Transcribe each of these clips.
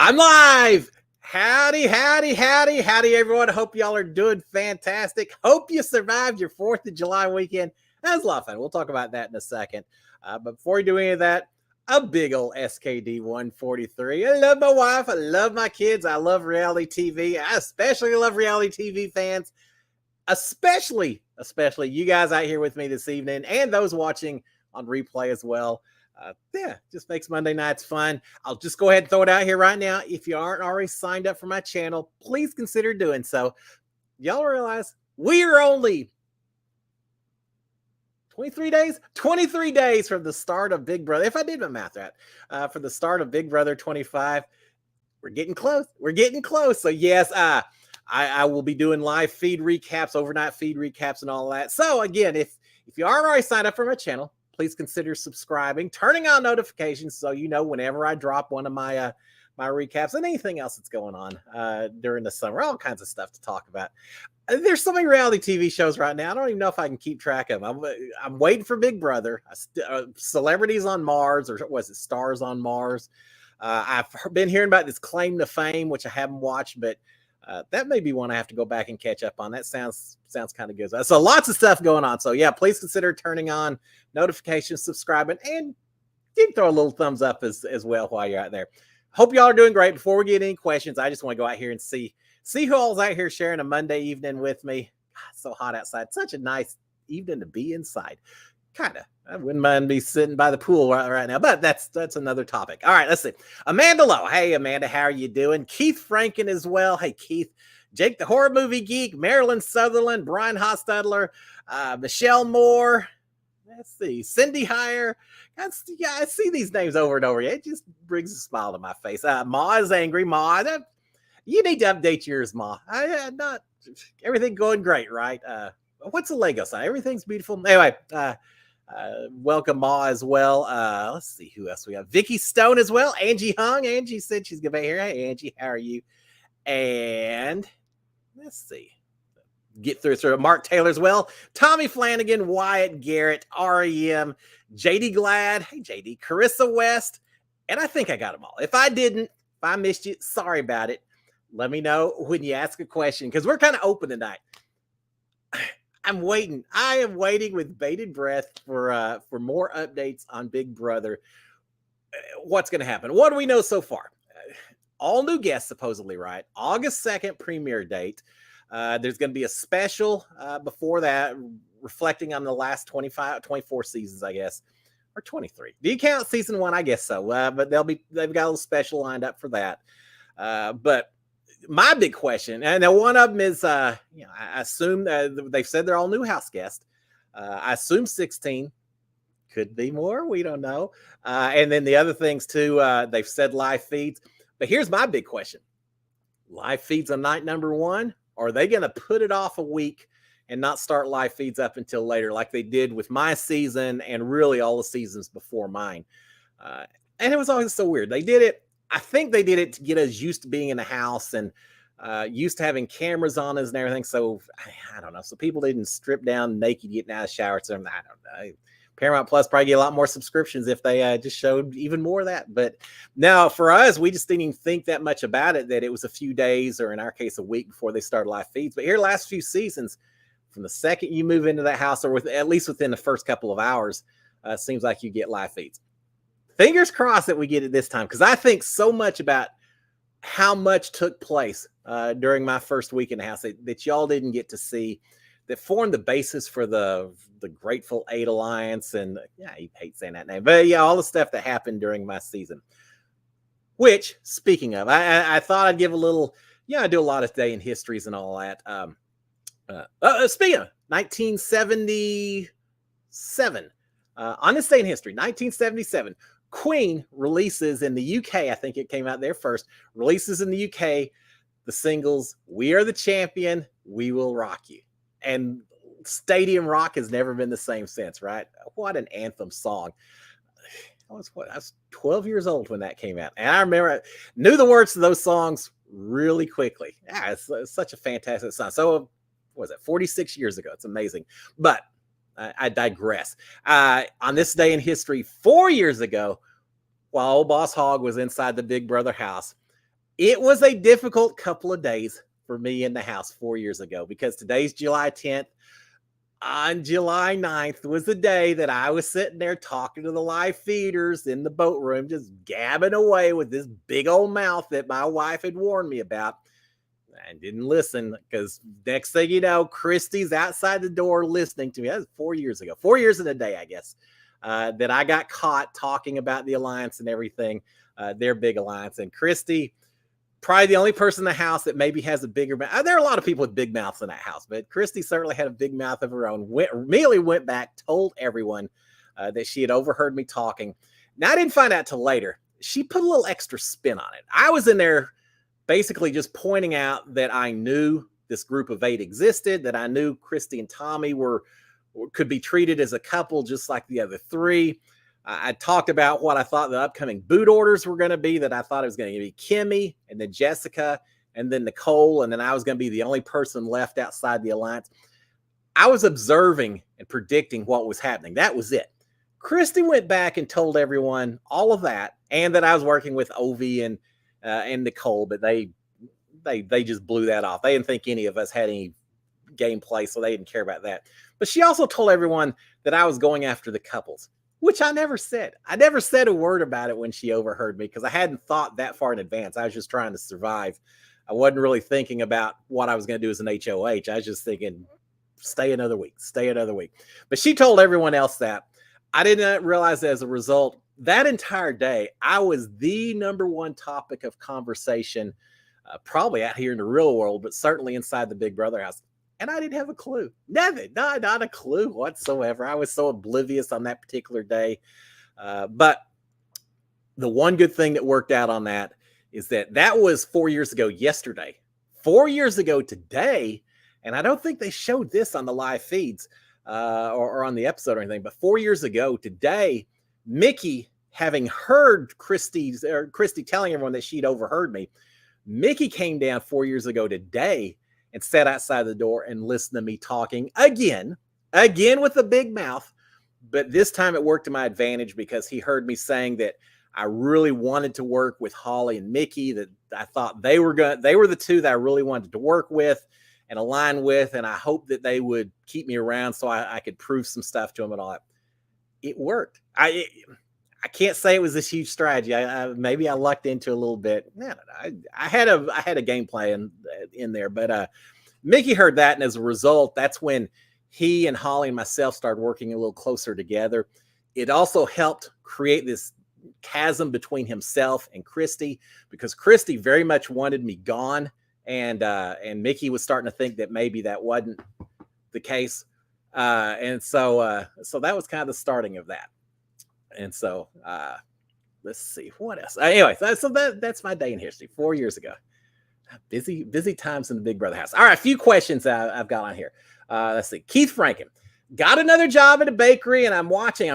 I'm live. Howdy, howdy, howdy, howdy, everyone. Hope y'all are doing fantastic. Hope you survived your 4th of July weekend. That was a lot of fun. We'll talk about that in a second. But before we do any of that, a big old SKD 143. I love my wife. I love my kids. I love reality TV. I especially love reality TV fans, especially you guys out here with me this evening and those watching on replay as well. Just makes Monday nights fun. I'll just go ahead and throw it out here right now. If you aren't already signed up for my channel, please consider doing so. Y'all realize we are only 23 days from the start of Big Brother. If I did my math right, for the start of Big Brother 25, we're getting close. So yes, I will be doing live feed recaps, overnight feed recaps, and all that. So again, if you aren't already signed up for my channel, please consider subscribing, turning on notifications so you know whenever I drop one of my my recaps and anything else that's going on during the summer. All kinds of stuff to talk about. There's so many reality TV shows right now. I don't even know if I can keep track of them. I'm waiting for Big Brother, Celebrities on Mars, or was it Stars on Mars? I've been hearing about this Claim to Fame, which I haven't watched, but that may be one I have to go back and catch up on. That sounds kind of good. So lots of stuff going on. So yeah, please consider turning on notifications, subscribing, and you can throw a little thumbs up as well while you're out there. Hope y'all are doing great. Before we get any questions, I just want to go out here and see who all's out here sharing a Monday evening with me. God, it's so hot outside. Such a nice evening to be inside. Kind of. I wouldn't mind be sitting by the pool right now, but that's another topic. All right, let's see. Amanda Lowe. Hey, Amanda, how are you doing? Keith Franken as well. Hey, Keith. Jake the Horror Movie Geek, Marilyn Sutherland, Brian Hostadler, Michelle Moore. Let's see. Cindy Heyer. I see these names over and over. It just brings a smile to my face. Ma is angry. Ma, you need to update yours, Ma. Not everything going great, right? What's a Lego sign? Everything's beautiful. Anyway, welcome Ma as well. Let's see who else we have. Vicky Stone as well. Angie Hung. Angie said she's gonna be here. Hey Angie, how are you? And let's see. Get through Mark Taylor as well. Tommy Flanagan, Wyatt Garrett, REM, JD Glad. Hey JD, Carissa West. And I think I got them all. If I didn't, if I missed you, sorry about it. Let me know when you ask a question, because we're kind of open tonight. I'm waiting. I am waiting with bated breath for more updates on Big Brother. What's going to happen? What do we know so far? All new guests, supposedly, right? August 2nd premiere date. There's going to be a special before that, reflecting on the last 24 seasons, I guess, or 23. Do you count season 1? I guess so. But they've got a little special lined up for that. But my big question, and now one of them is, I assume they've said they're all new house guests. I assume 16, could be more. We don't know. And then the other things too, they've said live feeds. But here's my big question: live feeds on night number 1? Or are they going to put it off a week and not start live feeds up until later, like they did with my season and really all the seasons before mine? And it was always so weird. They did it. I think they did it to get us used to being in the house and used to having cameras on us and everything. So I don't know. So people didn't strip down naked getting out of the shower. So I don't know. Paramount Plus probably get a lot more subscriptions if they just showed even more of that. But now for us, we just didn't even think that much about it, that it was a few days, or in our case, a week before they started live feeds. But here, last few seasons, from the second you move into that house, or at least within the first couple of hours, seems like you get live feeds. Fingers crossed that we get it this time, because I think so much about how much took place during my first week in the house that y'all didn't get to see, that formed the basis for the Grateful Eight Alliance. And yeah, you hate saying that name, but yeah, all the stuff that happened during my season. Which, speaking of, I thought I'd give a little, I do a lot of day in histories and all that. Speaking of 1977, on this day in history, 1977, Queen releases in the UK, I think it came out there first, releases in the UK the singles "We Are the Champion," "We Will Rock You." And stadium rock has never been the same since, right? What an anthem song. I was 12 years old when that came out. And I remember, knew the words to those songs really quickly. Yeah, it's such a fantastic song. So, what was it, 46 years ago? It's amazing. But I digress. On this day in history, 4 years ago, while old Boss Hogg was inside the Big Brother house, It was a difficult couple of days for me in the house 4 years ago because today's July 10th. On July 9th was the day that I was sitting there talking to the live feeders in the boat room, just gabbing away with this big old mouth that my wife had warned me about. I didn't listen because next thing you know, Christy's outside the door listening to me. That was 4 years ago, 4 years in a day, I guess, that I got caught talking about the alliance and everything, their big alliance. And Christy, probably the only person in the house that maybe has a bigger mouth. There are a lot of people with big mouths in that house, but Christy certainly had a big mouth of her own. Immediately went back, told everyone that she had overheard me talking. Now, I didn't find out till later. She put a little extra spin on it. I was in there basically just pointing out that I knew this group of 8 existed, that I knew Christy and Tommy could be treated as a couple just like the other 3. I talked about what I thought the upcoming boot orders were going to be, that I thought it was going to be Kimmy and then Jessica and then Nicole, and then I was going to be the only person left outside the alliance. I was observing and predicting what was happening. That was it. Christy went back and told everyone all of that, and that I was working with Ovi and Nicole, but they just blew that off. They didn't think any of us had any gameplay, so they didn't care about that. But she also told everyone that I was going after the couples, which I never said. I never said a word about it when she overheard me because I hadn't thought that far in advance. I was just trying to survive. I wasn't really thinking about what I was going to do as an HOH. I was just thinking, stay another week. But she told everyone else that. I did not realize that as a result, that entire day, I was the number one topic of conversation, probably out here in the real world, but certainly inside the Big Brother house. And I didn't have a clue. Nothing. Not a clue whatsoever. I was so oblivious on that particular day. But the one good thing that worked out on that is that was 4 years ago yesterday. 4 years ago today, and I don't think they showed this on the live feeds or on the episode or anything, but 4 years ago today, Mickey, having heard Christy telling everyone that she'd overheard me, Mickey came down 4 years ago today and sat outside the door and listened to me talking again with a big mouth. But this time it worked to my advantage because he heard me saying that I really wanted to work with Holly and Mickey, that I thought they were the 2 that I really wanted to work with and align with. And I hoped that they would keep me around so I could prove some stuff to them and all that. It worked. I can't say it was this huge strategy. Maybe I lucked into a little bit. I had a game plan in there, but Mickey heard that, and as a result, that's when he and Holly and myself started working a little closer together. It also helped create this chasm between himself and Christy, because Christy very much wanted me gone, and Mickey was starting to think that maybe that wasn't the case, and so that was kind of the starting of that. And so, let's see what else. Anyway, so that's my day in history 4 years ago. Busy times in the Big Brother house. All right, a few questions I've got on here. Let's see. Keith Franken got another job at a bakery, and I'm watching.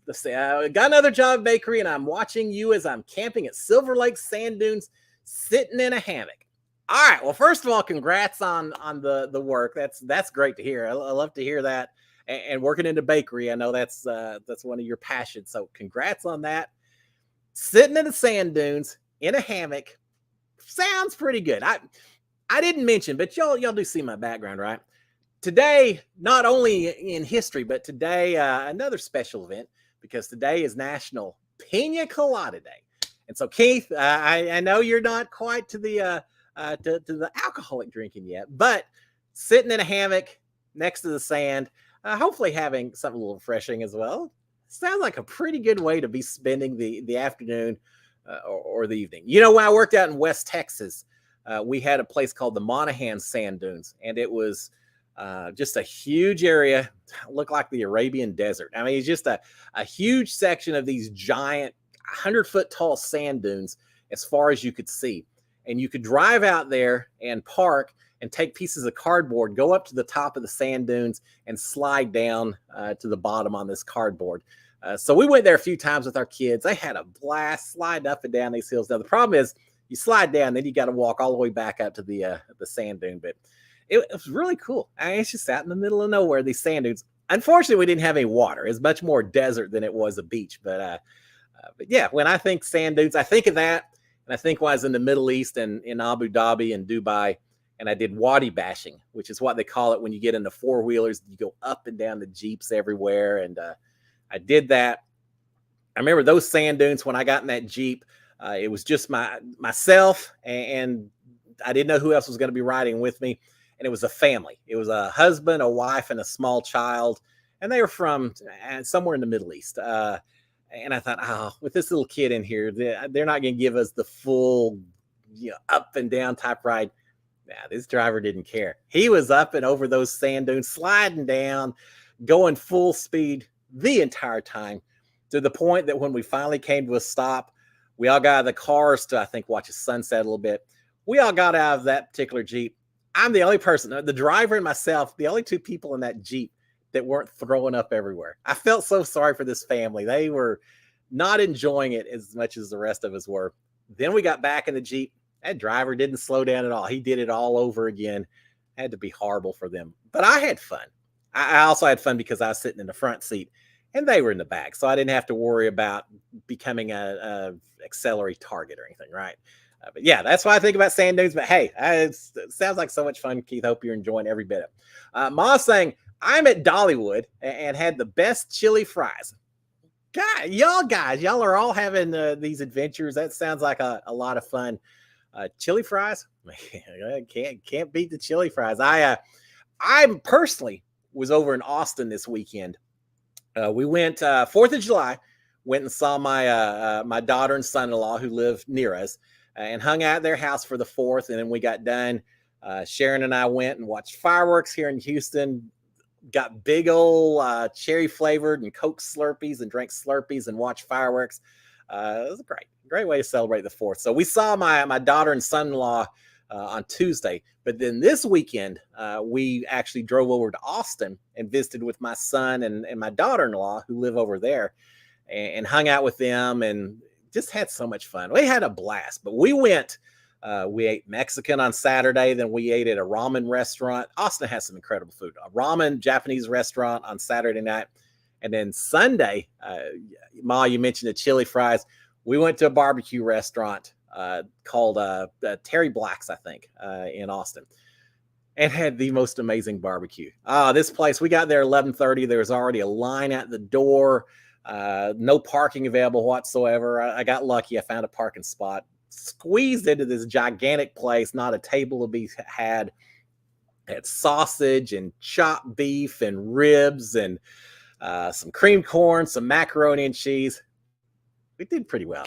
Let's see. I got another job at a bakery, and I'm watching you as I'm camping at Silver Lake Sand Dunes, sitting in a hammock. All right. Well, first of all, congrats on the work. That's great to hear. I love to hear that. And working in the bakery, I know that's one of your passions. So congrats on that. Sitting in the sand dunes in a hammock sounds pretty good. I didn't mention, but y'all do see my background, right? Today, not only in history, but today another special event, because today is National Pina Colada Day. And so, Keith, I know you're not quite to the alcoholic drinking yet, but sitting in a hammock next to the sand. Hopefully having something a little refreshing as well. Sounds like a pretty good way to be spending the afternoon or the evening. You know, when I worked out in West Texas, we had a place called the Monahan Sand Dunes, and it was just a huge area, looked like the Arabian Desert. I mean, it's just a huge section of these giant 100-foot tall sand dunes as far as you could see. And you could drive out there and park and take pieces of cardboard, go up to the top of the sand dunes, and slide down to the bottom on this cardboard. So we went there a few times with our kids. They had a blast sliding up and down these hills. Now, the problem is you slide down, then you got to walk all the way back up to the sand dune. But it was really cool. I mean, it's just out in the middle of nowhere, these sand dunes. Unfortunately, we didn't have any water. It's much more desert than it was a beach. But yeah, when I think sand dunes, I think of that. And I think when I was in the Middle East and in Abu Dhabi and Dubai, and I did Wadi bashing, which is what they call it when you get into four wheelers, you go up and down the Jeeps everywhere. And I did that. I remember those sand dunes when I got in that Jeep. It was just myself, and I didn't know who else was going to be riding with me. And it was a family. It was a husband, a wife, and a small child. And they were from somewhere in the Middle East. And I thought, oh, with this little kid in here, they're not going to give us the full, up and down type ride. Nah, this driver didn't care. He was up and over those sand dunes, sliding down, going full speed the entire time, to the point that when we finally came to a stop, we all got out of the cars to, I think, watch the sunset a little bit. We all got out of that particular Jeep. I'm the only person, the driver and myself, the only two people in that Jeep that weren't throwing up everywhere. I felt so sorry for this family. They were not enjoying it as much as the rest of us were. Then we got back in the Jeep. That driver didn't slow down at all. He did it all over again. Had to be horrible for them. But I had fun. I also had fun because I was sitting in the front seat and they were in the back. So I didn't have to worry about becoming a auxiliary target or anything, right? But yeah, that's why I think about sand dunes. But hey, it sounds like so much fun, Keith. Hope you're enjoying every bit of it. Ma's saying, I'm at Dollywood and had the best chili fries. God, y'all are all having these adventures. That sounds like a lot of fun. Chili fries, can't beat the chili fries. I personally was over in Austin this weekend. We went 4th of July, went and saw my daughter and son-in-law who live near us, and hung out at their house for the 4th. And then we got done. Sharon and I went and watched fireworks here in Houston. Got big old cherry flavored and Coke Slurpees and drank Slurpees and watched fireworks. It was a great way to celebrate the 4th. So we saw my daughter and son-in-law on Tuesday, but then this weekend we actually drove over to Austin and visited with my son and my daughter-in-law who live over there, and hung out with them and just had so much fun. We had a blast. But we ate Mexican on Saturday. Then we ate at a ramen restaurant. Austin has some incredible food. A ramen Japanese restaurant on Saturday night. And then Sunday, Ma, you mentioned the chili fries. We went to a barbecue restaurant called Terry Black's, I think, in Austin, and had the most amazing barbecue. This place, we got there 11:30. There was already a line at the door. No parking available whatsoever. I got lucky. I found a parking spot. Squeezed into this gigantic place, not a table to be had. Had sausage and chopped beef and ribs and some cream corn, some macaroni and cheese. We did pretty well.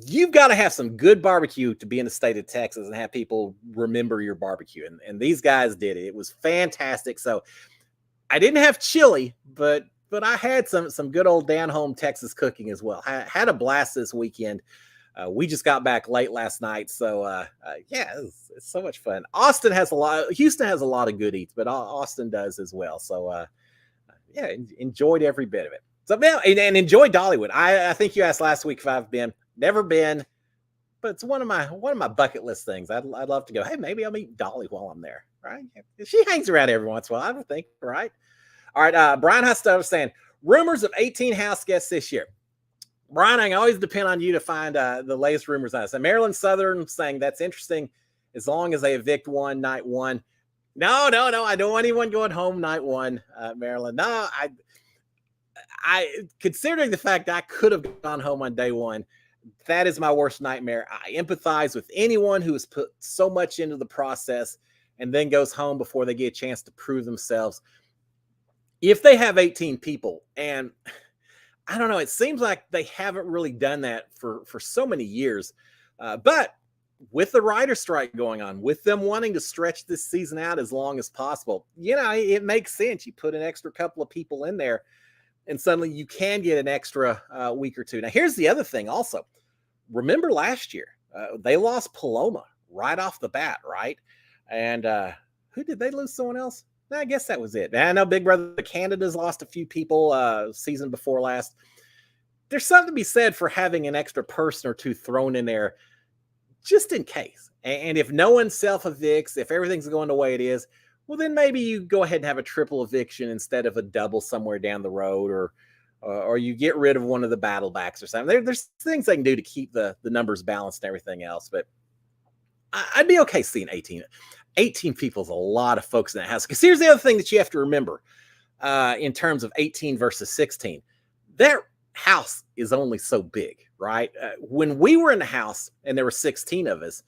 You've got to have some good barbecue to be in the state of Texas and have people remember your barbecue. And these guys did it. It was fantastic. So I didn't have chili, but I had some good old down home Texas cooking as well. I had a blast this weekend. We just got back late last night. So yeah, it's so much fun. Houston has a lot of good eats, but Austin does as well. So yeah, enjoyed every bit of it. So now, and enjoy Dollywood. I think you asked last week if I've been. Never been, but it's one of my bucket list things. I'd love to go. Hey, maybe I'll meet Dolly while I'm there. Right? She hangs around every once in a while, I would think. Right? All right. Brian Hustover saying rumors of 18 house guests this year. Brian, I always depend on you to find the latest rumors on this. And Maryland Southern saying that's interesting as long as they evict one night one. No. I don't want anyone going home night one, Maryland. No, I considering the fact I could have gone home on day one. That is my worst nightmare. I empathize with anyone who has put so much into the process and then goes home before they get a chance to prove themselves. If they have 18 people, and I don't know, it seems like they haven't really done that for so many years. But with the writer strike going on, with them wanting to stretch this season out as long as possible, it makes sense. You put an extra couple of people in there, and suddenly you can get an extra week or two. Now, here's the other thing also. Remember last year, they lost Paloma right off the bat, right? And who did they lose? Someone else? I guess that was it. I know Big Brother Canada's lost a few people season before last. There's something to be said for having an extra person or two thrown in there just in case. And if no one self-evicts, if everything's going the way it is, well, then maybe you go ahead and have a triple eviction instead of a double somewhere down the road, or or you get rid of one of the battle backs or something. There's things they can do to keep the numbers balanced and everything else. But I'd be okay seeing 18. 18 people is a lot of folks in that house. Because here's the other thing that you have to remember in terms of 18 versus 16. Their house is only so big, right? When we were in the house and there were 16 of us,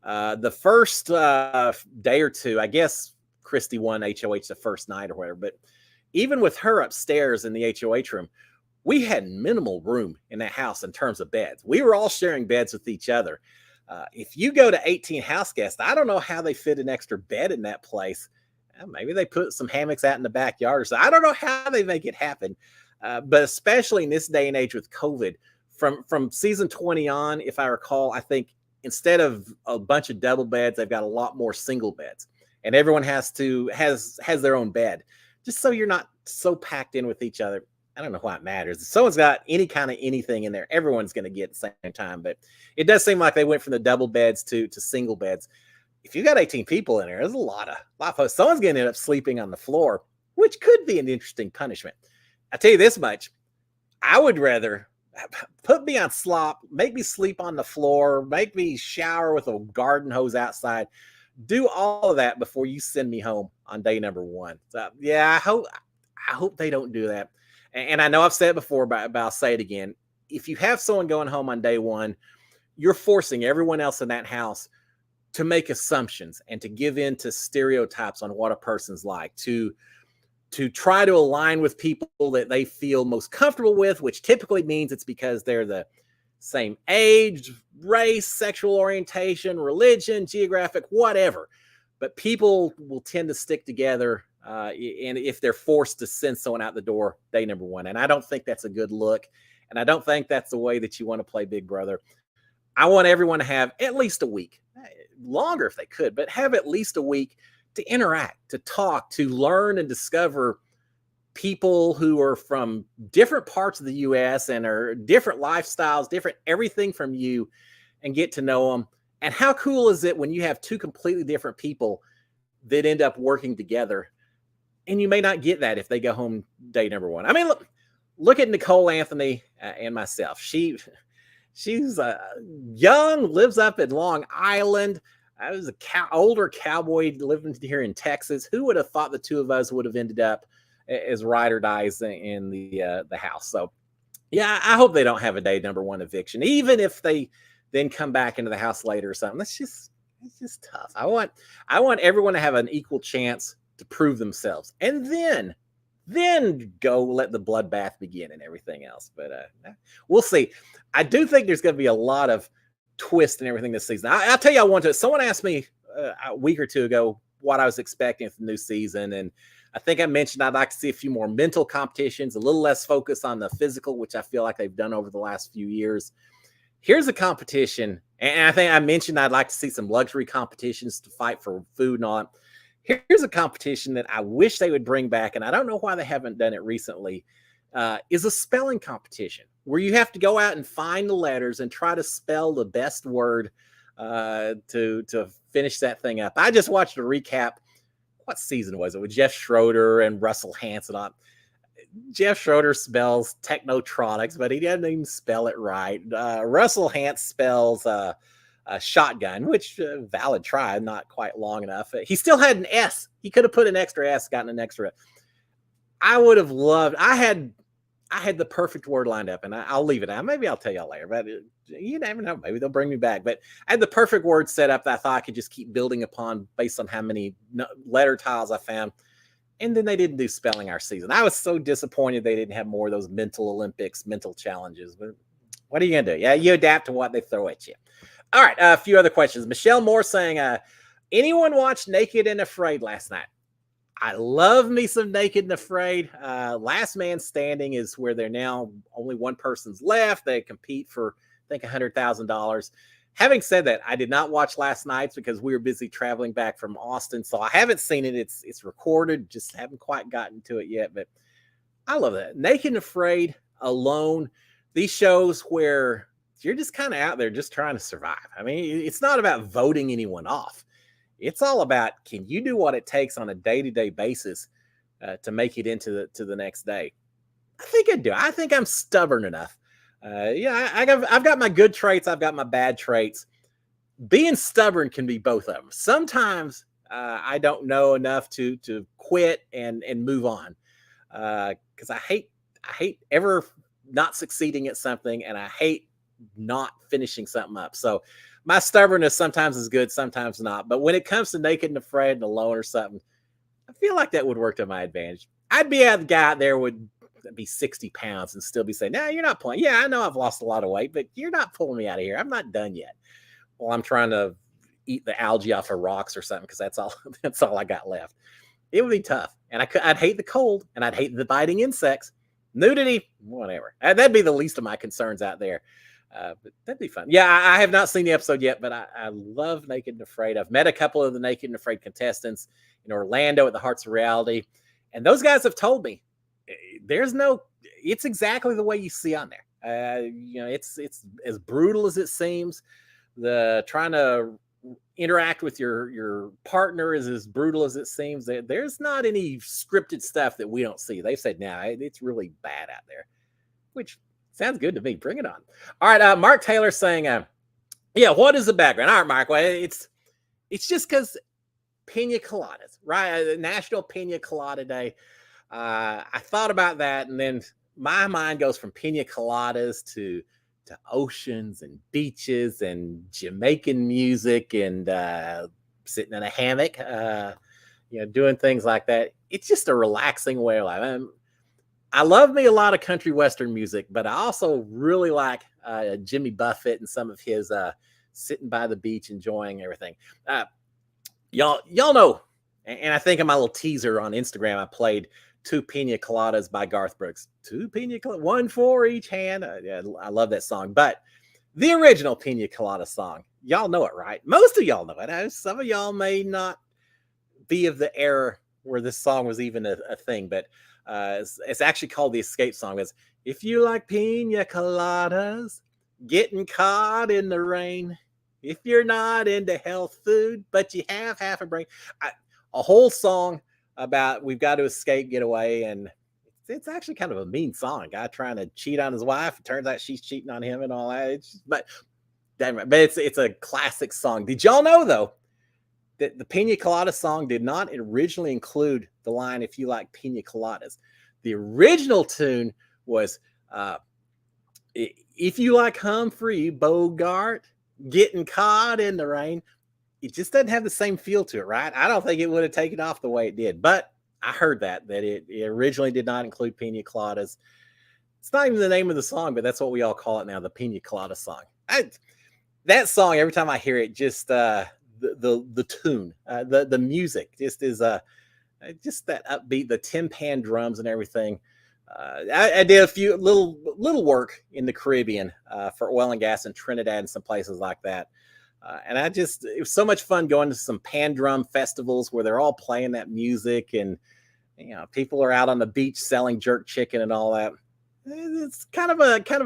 the first day or two, I guess Christy won HOH the first night or whatever, but even with her upstairs in the HOH room, we had minimal room in that house in terms of beds. We were all sharing beds with each other. If you go to 18 house guests, I don't know how they fit an extra bed in that place. Maybe they put some hammocks out in the backyard or so. I don't know how they make it happen. But especially in this day and age with COVID, from season 20 on, if I recall, I think instead of a bunch of double beds, they've got a lot more single beds, and everyone has their own bed, just so you're not so packed in with each other. I don't know why it matters. If someone's got any kind of anything in there, everyone's going to get at the same time. But it does seem like they went from the double beds to single beds. If you got 18 people in there, there's a lot of folks. Someone's going to end up sleeping on the floor, which could be an interesting punishment. I tell you this much, I would rather put me on slop, make me sleep on the floor, make me shower with a garden hose outside, do all of that before you send me home on day number 1. So yeah, I hope they don't do that. And I know I've said it before, but I'll say it again. If you have someone going home on day 1, you're forcing everyone else in that house to make assumptions and to give in to stereotypes on what a person's like, to try to align with people that they feel most comfortable with, which typically means it's because they're the same age, race, sexual orientation, religion, geographic, whatever. But people will tend to stick together and if they're forced to send someone out the door day number 1. And I don't think that's a good look. And I don't think that's the way that you want to play Big Brother. I want everyone to have at least a week, longer if they could, but have at least a week to interact, to talk, to learn and discover people who are from different parts of the U.S. and are different lifestyles, different everything from you, and get to know them. And how cool is it when you have 2 completely different people that end up working together? And you may not get that if they go home day number 1. I mean, look at Nicole Anthony and myself. She's young, lives up in Long Island. I was older cowboy living here in Texas. Who would have thought the 2 of us would have ended up as ride or dies in the house? So, yeah, I hope they don't have a day number 1 eviction, even if they then come back into the house later or something. It's just tough. I want everyone to have an equal chance to prove themselves, and then go let the bloodbath begin and everything else. But we'll see. I do think there's going to be a lot of twist and everything this season. I'll tell you, someone asked me a week or 2 ago what I was expecting for the new season, and I think I mentioned I'd like to see a few more mental competitions, a little less focus on the physical, which I feel like they've done over the last few years. Here's a competition, and I think I mentioned I'd like to see some luxury competitions to fight for food and all that. Here's a competition that I wish they would bring back, and I don't know why they haven't done it recently, is a spelling competition where you have to go out and find the letters and try to spell the best word to finish that thing up. I just watched a recap. What season was it? With Jeff Schroeder and Russell Hanson on. Jeff Schroeder spells technotronics, but he doesn't even spell it right. Russell Hanson spells a shotgun, which valid try, not quite long enough. He still had an S. He could have put an extra S, gotten an extra. I would have loved. I had the perfect word lined up, and I'll leave it out. Maybe I'll tell y'all later, but you never know. Maybe they'll bring me back. But I had the perfect word set up that I thought I could just keep building upon based on how many letter tiles I found. And then they didn't do spelling our season. I was so disappointed they didn't have more of those mental Olympics, mental challenges. But what are you going to do? Yeah, you adapt to what they throw at you. All right, a few other questions. Michelle Moore saying, anyone watch Naked and Afraid last night? I love me some Naked and Afraid. Last Man Standing is where they're now only one person's left. They compete for, I think, $100,000. Having said that, I did not watch last night's because we were busy traveling back from Austin, so I haven't seen it. It's recorded, just haven't quite gotten to it yet, but I love that. Naked and Afraid, Alone, these shows where you're just kind of out there just trying to survive. I mean, it's not about voting anyone off. It's all about, can you do what it takes on a day-to-day basis to make it into the next day? I think I do. I think I'm stubborn enough. Yeah, I've got my good traits. I've got my bad traits. Being stubborn can be both of them. Sometimes I don't know enough to quit and move on because I hate ever not succeeding at something, and I hate not finishing something up. So my stubbornness sometimes is good, sometimes not. But when it comes to naked and afraid and alone or something, I feel like that would work to my advantage. I'd be a guy out there would be 60 pounds and still be saying, "No, you're not pulling. Yeah, I know I've lost a lot of weight, but you're not pulling me out of here. I'm not done yet." Well, I'm trying to eat the algae off of rocks or something because that's all that's all I got left. It would be tough, and I'd hate the cold, and I'd hate the biting insects, nudity, whatever. That'd be the least of my concerns out there. But that'd be fun. Yeah, I have not seen the episode yet, but I love Naked and Afraid. I've met a couple of the Naked and Afraid contestants in Orlando at the Hearts of Reality, and those guys have told me there's no. It's exactly the way you see on there. It's as brutal as it seems. The trying to interact with your partner is as brutal as it seems. There's not any scripted stuff that we don't see. They've said, "Now it's really bad out there," which sounds good to me. Bring it on. All right, Mark Taylor saying, "Yeah, what is the background?" All right, Mark. Well, it's just because Pina Coladas, right? National Pina Colada Day. I thought about that, and then my mind goes from Pina Coladas to oceans and beaches and Jamaican music and sitting in a hammock, doing things like that. It's just a relaxing way of life. I love me a lot of country western music, but I also really like Jimmy Buffett and some of his sitting by the beach, enjoying everything. Y'all know, and I think in my little teaser on Instagram, I played Two Pina Coladas by Garth Brooks. Two Pina Coladas, one for each hand. Yeah, I love that song. But the original Pina Colada song, y'all know it, right? Most of y'all know it. Some of y'all may not be of the era where this song was even a thing, but it's actually called the Escape Song. It's, if you like pina coladas, getting caught in the rain, if you're not into health food, but you have half a brain. A whole song about we've got to escape, get away, and it's actually kind of a mean song. A guy trying to cheat on his wife. It turns out she's cheating on him and all that. But it's a classic song. Did y'all know though that the Pina Colada song did not originally include the line "If you like pina coladas"? The original tune was "If you like Humphrey Bogart, getting caught in the rain." It just doesn't have the same feel to it, right? I don't think it would have taken off the way it did, but I heard that it originally did not include pina coladas. It's not even the name of the song, but that's what we all call it now, the Pina Colada song. That song, every time I hear it, just the tune, the music, just is just that upbeat, the timpan drums and everything. I did a few little work in the Caribbean for oil and gas in Trinidad and some places like that. And it was so much fun going to some pan drum festivals where they're all playing that music, and people are out on the beach selling jerk chicken and all that. It's kind of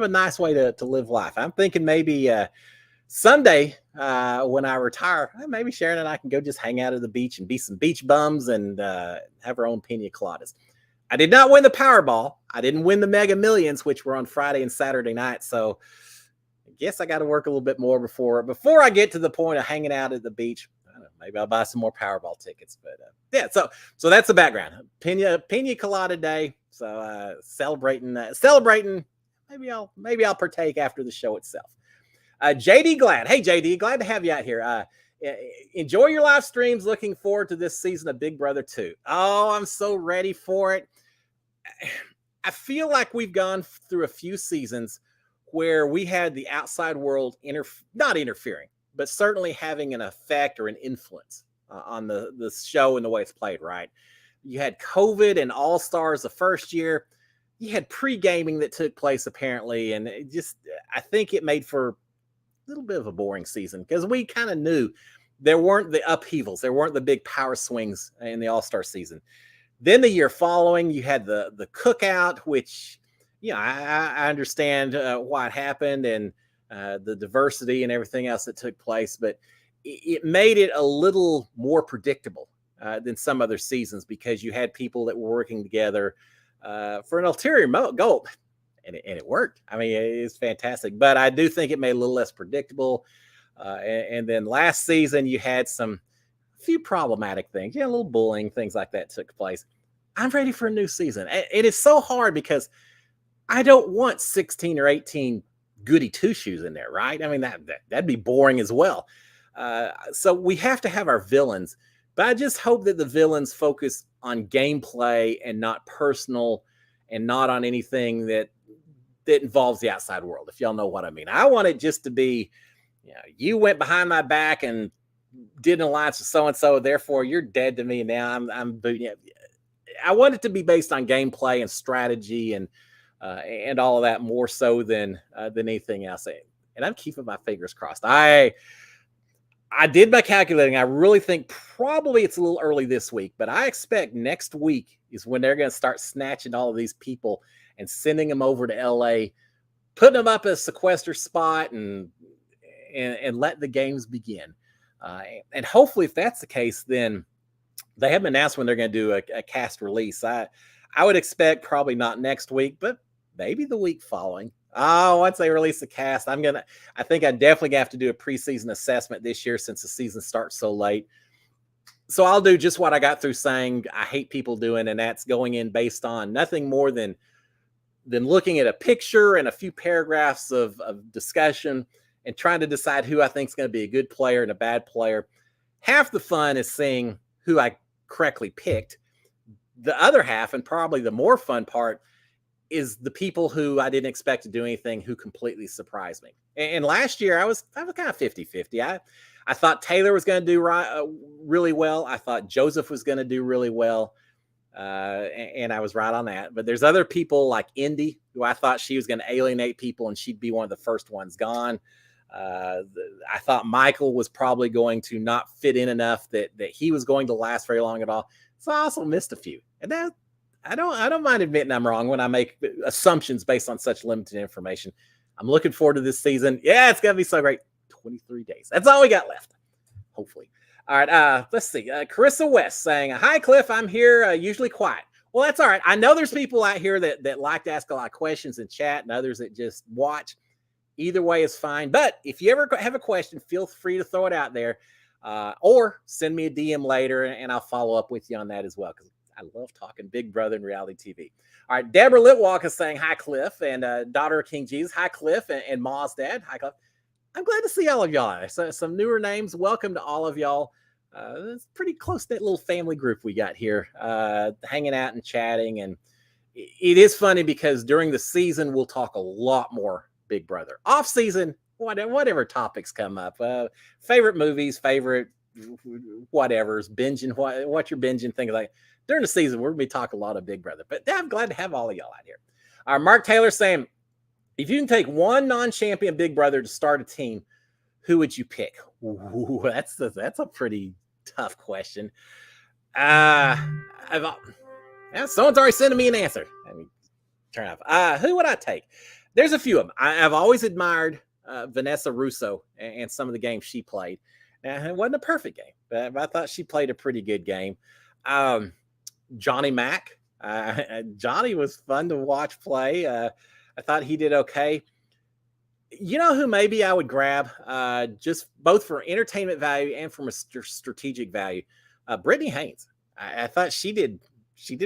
a nice way to live life. I'm thinking maybe Sunday when I retire, maybe Sharon and I can go just hang out at the beach and be some beach bums and have our own pina coladas. I did not win the Powerball. I didn't win the Mega Millions, which were on Friday and Saturday night. So guess I got to work a little bit more before I get to the point of hanging out at the beach. I don't know, maybe I'll buy some more Powerball tickets, but yeah. So that's the background. Pina Colada Day. So celebrating. Maybe I'll partake after the show itself. JD Glad. Hey JD, glad to have you out here. Enjoy your live streams. Looking forward to this season of Big Brother 2. Oh, I'm so ready for it. I feel like we've gone through a few seasons where we had the outside world not interfering, but certainly having an effect or an influence on the show and the way it's played, right? You had COVID and All Stars the first year. You had pre-gaming that took place apparently, and I think it made for a little bit of a boring season because we kind of knew there weren't the upheavals, there weren't the big power swings in the All-Star season. Then the year following, you had the cookout, which I understand why it happened and the diversity and everything else that took place, but it made it a little more predictable than some other seasons because you had people that were working together for an ulterior goal. And it worked. I mean, it's fantastic. But I do think it made it a little less predictable. And then last season, you had a few problematic things. Yeah, a little bullying, things like that took place. I'm ready for a new season. It is so hard because I don't want 16 or 18 goody two-shoes in there, right? I mean, that'd be boring as well. So we have to have our villains. But I just hope that the villains focus on gameplay and not personal and not on anything that involves the outside world, if y'all know what I mean. I want it just to be, you went behind my back and did an alliance with so-and-so, therefore you're dead to me now. I'm booting you. I want it to be based on gameplay and strategy and all of that more so than anything else. And I'm keeping my fingers crossed. I did my calculating. I really think probably it's a little early this week, but I expect next week is when they're going to start snatching all of these people and sending them over to LA, putting them up at a sequester spot and let the games begin. And hopefully if that's the case, then they haven't announced when they're going to do a cast release. I would expect probably not next week, but maybe the week following. Once they release the cast, I think I definitely have to do a preseason assessment this year since the season starts so late. So I'll do just what I got through saying I hate people doing, and that's going in based on nothing more than looking at a picture and a few paragraphs of discussion and trying to decide who I think is going to be a good player and a bad player. Half the fun is seeing who I correctly picked. The other half, and probably the more fun part, is the people who I didn't expect to do anything who completely surprised me. And last year I was kind of 50-50. I thought Taylor was going to do really well. I thought Joseph was going to do really well. And I was right on that. But there's other people like Indy, who I thought she was going to alienate people and she'd be one of the first ones gone. I thought Michael was probably going to not fit in enough that he was going to last very long at all. So I also missed a few. And that I don't mind admitting I'm wrong when I make assumptions based on such limited information. I'm looking forward to this season. Yeah, it's going to be so great. 23 days. That's all we got left. Hopefully. All right. Let's see. Carissa West saying, "Hi, Cliff. I'm here. Usually quiet." Well, that's all right. I know there's people out here that like to ask a lot of questions in chat and others that just watch. Either way is fine. But if you ever have a question, feel free to throw it out there or send me a DM later and I'll follow up with you on that as well, because I love talking Big Brother and reality TV. All right. Deborah Litwalk is saying, "Hi, Cliff," and daughter of King Jesus. Hi, Cliff, and Ma's dad. Hi, Cliff. I'm glad to see all of y'all. So, some newer names. Welcome to all of y'all. It's a pretty close-knit little family group we got here, hanging out and chatting. And it is funny because during the season, we'll talk a lot more Big Brother. Off season, whatever topics come up, favorite movies, favorite whatever's, binging, what you're binging, things like that. During the season, we're going to be talking a lot of Big Brother. But I'm glad to have all of y'all out here. Mark Taylor saying, "If you can take one non-champion Big Brother to start a team, who would you pick?" Ooh, that's a pretty tough question. Someone's already sending me an answer. Let me turn off. Who would I take? There's a few of them. I've always admired Vanessa Russo and some of the games she played. Now, it wasn't a perfect game, but I thought she played a pretty good game. Johnny Mack. Johnny was fun to watch play. I thought he did okay. You know who maybe I would grab, just both for entertainment value and from a strategic value? Brittany Haynes. I thought she did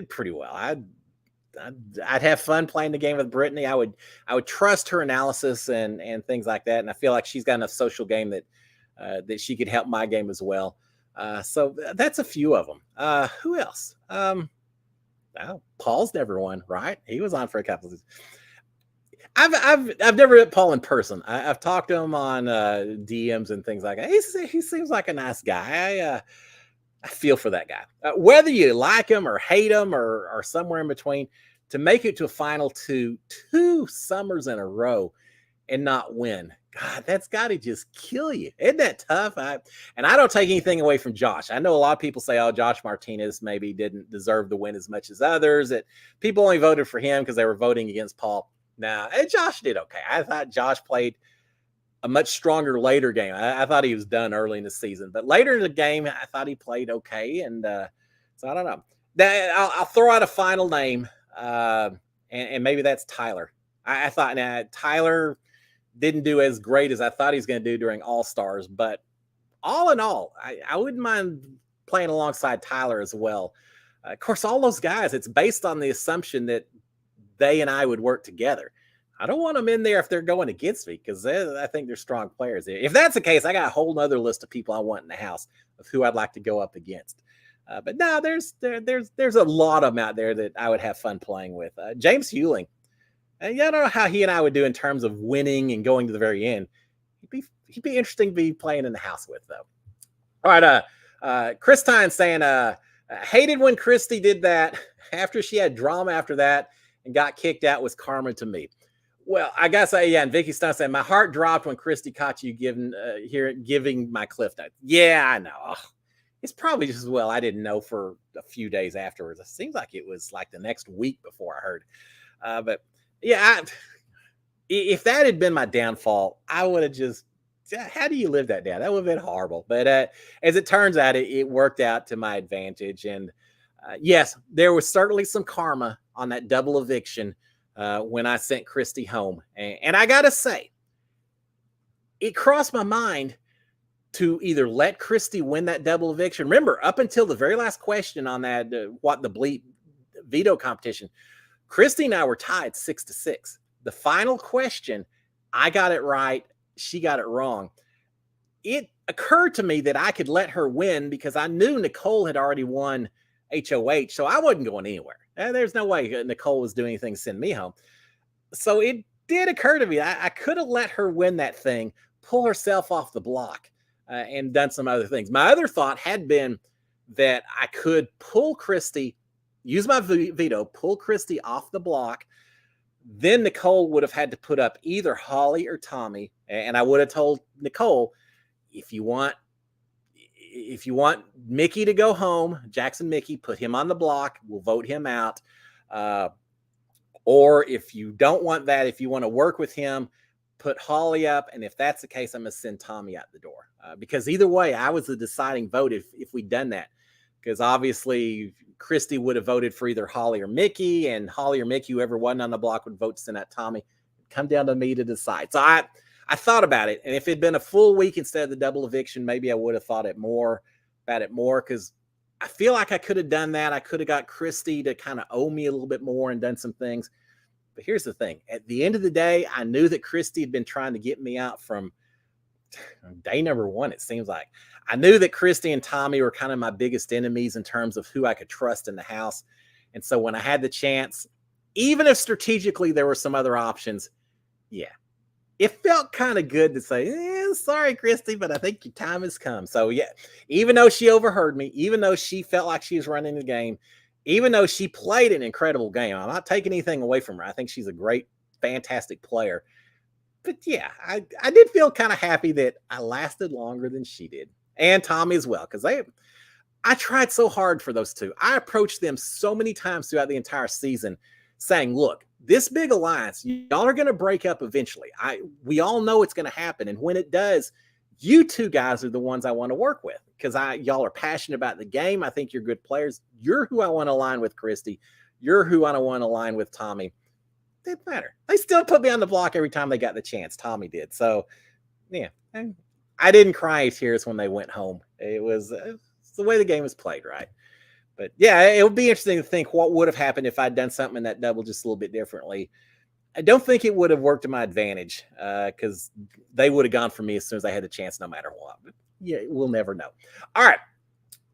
pretty well. I'd have fun playing the game with Brittany. I would trust her analysis and things like that. And I feel like she's got enough social game that she could help my game as well. So that's a few of them. Who else? Paul's never won, right? He was on for a couple of seasons. I've never met Paul in person. I've talked to him on DMs and things like that. He seems like a nice guy. I feel for that guy. Whether you like him or hate him or somewhere in between, to make it to a final two summers in a row and not win, God, that's got to just kill you. Isn't that tough? And I don't take anything away from Josh. I know a lot of people say, "Oh, Josh Martinez maybe didn't deserve the win as much as others." That people only voted for him because they were voting against Paul. Now, Josh did okay. I thought Josh played a much stronger later game. I thought he was done early in the season, but later in the game, I thought he played okay. And so I don't know. I'll throw out a final name. uh, and maybe that's Tyler. I thought Tyler didn't do as great as I thought he was going to do during All Stars, but all in all, I wouldn't mind playing alongside Tyler as well. Of course, all those guys, it's based on the assumption that they and I would work together. I don't want them in there if they're going against me because I think they're strong players. If that's the case, I got a whole other list of people I want in the house of who I'd like to go up against. But no, there's a lot of them out there that I would have fun playing with. James Hewling, I don't know how he and I would do in terms of winning and going to the very end. He'd be interesting to be playing in the house with, though. All right, Chris Tyne saying, hated when Christy did that after she had drama after that and got kicked out was karma to me. Well, I gotta say, yeah, and Vicky Stone saying, my heart dropped when Christy caught you giving my cliff notes. Yeah, I know. It's probably just as well I didn't know for a few days afterwards. It seems like it was like the next week before I heard. But yeah, if that had been my downfall, I would have just, how do you live that down? That would have been horrible. But as it turns out, it worked out to my advantage. And yes, there was certainly some karma on that double eviction when I sent Christy home. And I got to say, it crossed my mind to either let Christy win that double eviction. Remember, up until the very last question on that, the bleep veto competition, Christy and I were tied 6-6. The final question, I got it right. She got it wrong. It occurred to me that I could let her win because I knew Nicole had already won HOH, so I wasn't going anywhere. There's no way Nicole was doing anything to send me home. So it did occur to me I could have let her win that thing, pull herself off the block, and done some other things. My other thought had been that I could pull Christy, use my veto, pull Christy off the block. Then Nicole would have had to put up either Holly or Tommy. And I would have told Nicole, if you want Mickey to go home, Jackson Mickey, put him on the block. We'll vote him out. Or if you don't want that, if you want to work with him, put Holly up. And if that's the case, I'm going to send Tommy out the door. Because either way, I was the deciding vote if we'd done that. Because obviously Christy would have voted for either Holly or Mickey, and Holly or Mickey, whoever wasn't on the block, would vote to send out Tommy. It'd come down to me to decide. So I thought about it. And if it'd been a full week instead of the double eviction, maybe I would have thought about it more because I feel like I could have done that. I could have got Christy to kind of owe me a little bit more and done some things. But here's the thing. At the end of the day, I knew that Christy had been trying to get me out from day number one, it seems like. I knew that Christy and Tommy were kind of my biggest enemies in terms of who I could trust in the house. And so when I had the chance, even if strategically there were some other options, yeah, it felt kind of good to say, sorry, Christy, but I think your time has come. So yeah, even though she overheard me, even though she felt like she was running the game, even though she played an incredible game, I'm not taking anything away from her. I think she's a great, fantastic player. But yeah, I did feel kind of happy that I lasted longer than she did. And Tommy as well, because I tried so hard for those two. I approached them so many times throughout the entire season saying, look, this big alliance, y'all are going to break up eventually. We all know it's going to happen. And when it does, you two guys are the ones I want to work with because y'all are passionate about the game. I think you're good players. You're who I want to align with, Christy. You're who I want to align with, Tommy. Didn't matter. They still put me on the block every time they got the chance. Tommy did. So, yeah, I didn't cry tears when they went home. It's the way the game was played, right? But yeah, it would be interesting to think what would have happened if I'd done something in that double just a little bit differently. I don't think it would have worked to my advantage because they would have gone for me as soon as I had the chance, no matter what. But yeah, we'll never know. All right.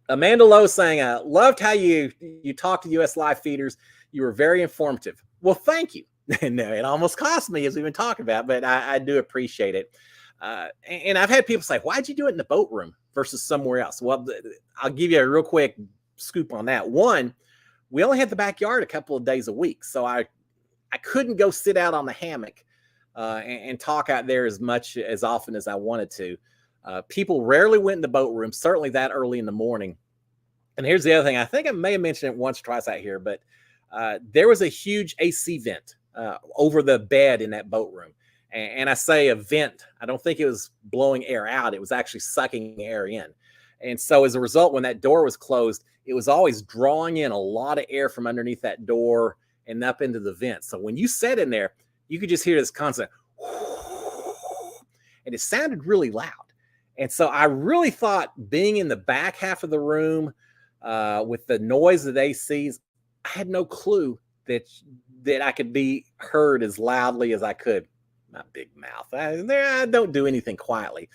Amanda Lowe saying, loved how you talked to U.S. live feeders. You were very informative. Well, thank you. No, it almost cost me, as we've been talking about, but I do appreciate it. And I've had people say, why'd you do it in the boat room versus somewhere else? Well, I'll give you a real quick scoop on that. One, we only had the backyard a couple of days a week, so I couldn't go sit out on the hammock and talk out there as often as I wanted to. People rarely went in the boat room, certainly that early in the morning. And here's the other thing. I think I may have mentioned it once or twice out here, but there was a huge AC vent over the bed in that boat room. And I say a vent, I don't think it was blowing air out. It was actually sucking air in. And so as a result, when that door was closed, it was always drawing in a lot of air from underneath that door and up into the vents. So when you sat in there, you could just hear this constant, and it sounded really loud. And so I really thought being in the back half of the room with the noise of the ACs, I had no clue that I could be heard as loudly as I could. My big mouth. I don't do anything quietly.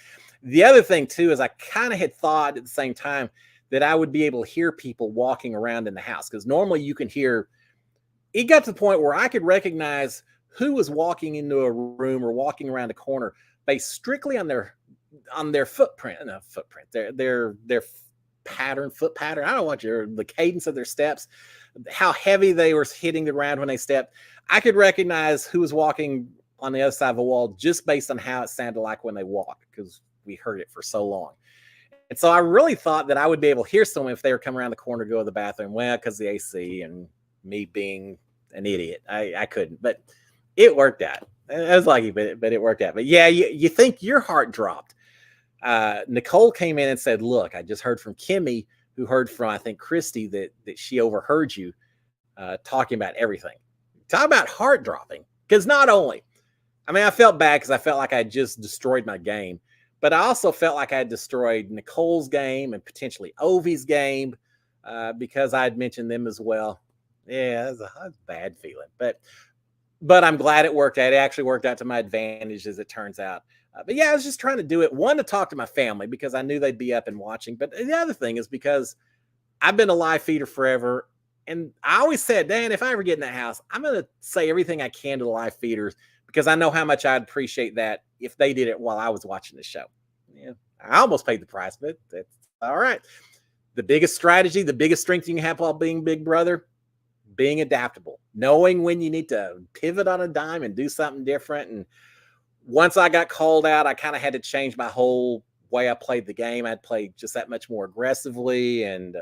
The other thing too is I kind of had thought at the same time that I would be able to hear people walking around in the house, because normally you can hear. It got to the point where I could recognize who was walking into a room or walking around a corner based strictly on their footprint, their foot pattern. I don't want the cadence of their steps, how heavy they were hitting the ground when they stepped. I could recognize who was walking on the other side of the wall just based on how it sounded like when they walked, because we heard it for so long. And so I really thought that I would be able to hear someone if they were coming around the corner to go to the bathroom. Well, because the AC and me being an idiot, I couldn't, but it worked out. I was lucky, but it worked out. But yeah, you think your heart dropped. Nicole came in and said, look, I just heard from Kimmy, who heard from, I think, Christy, that she overheard you talking about everything. Talk about heart dropping. Because not only, I mean, I felt bad because I felt like I just destroyed my game, but I also felt like I had destroyed Nicole's game and potentially Ovi's game because I had mentioned them as well. Yeah, it was a bad feeling, but I'm glad it worked out. It actually worked out to my advantage, as it turns out. But yeah, I was just trying to do it. One, to talk to my family because I knew they'd be up and watching. But the other thing is because I've been a live feeder forever. And I always said, Dan, if I ever get in that house, I'm going to say everything I can to the live feeders, because I know how much I'd appreciate that if they did it while I was watching the show. Yeah, I almost paid the price, but that's all right. The biggest strategy, the biggest strength you can have while being Big Brother, being adaptable, knowing when you need to pivot on a dime and do something different. And once I got called out, I kind of had to change my whole way I played the game. I'd play just that much more aggressively, and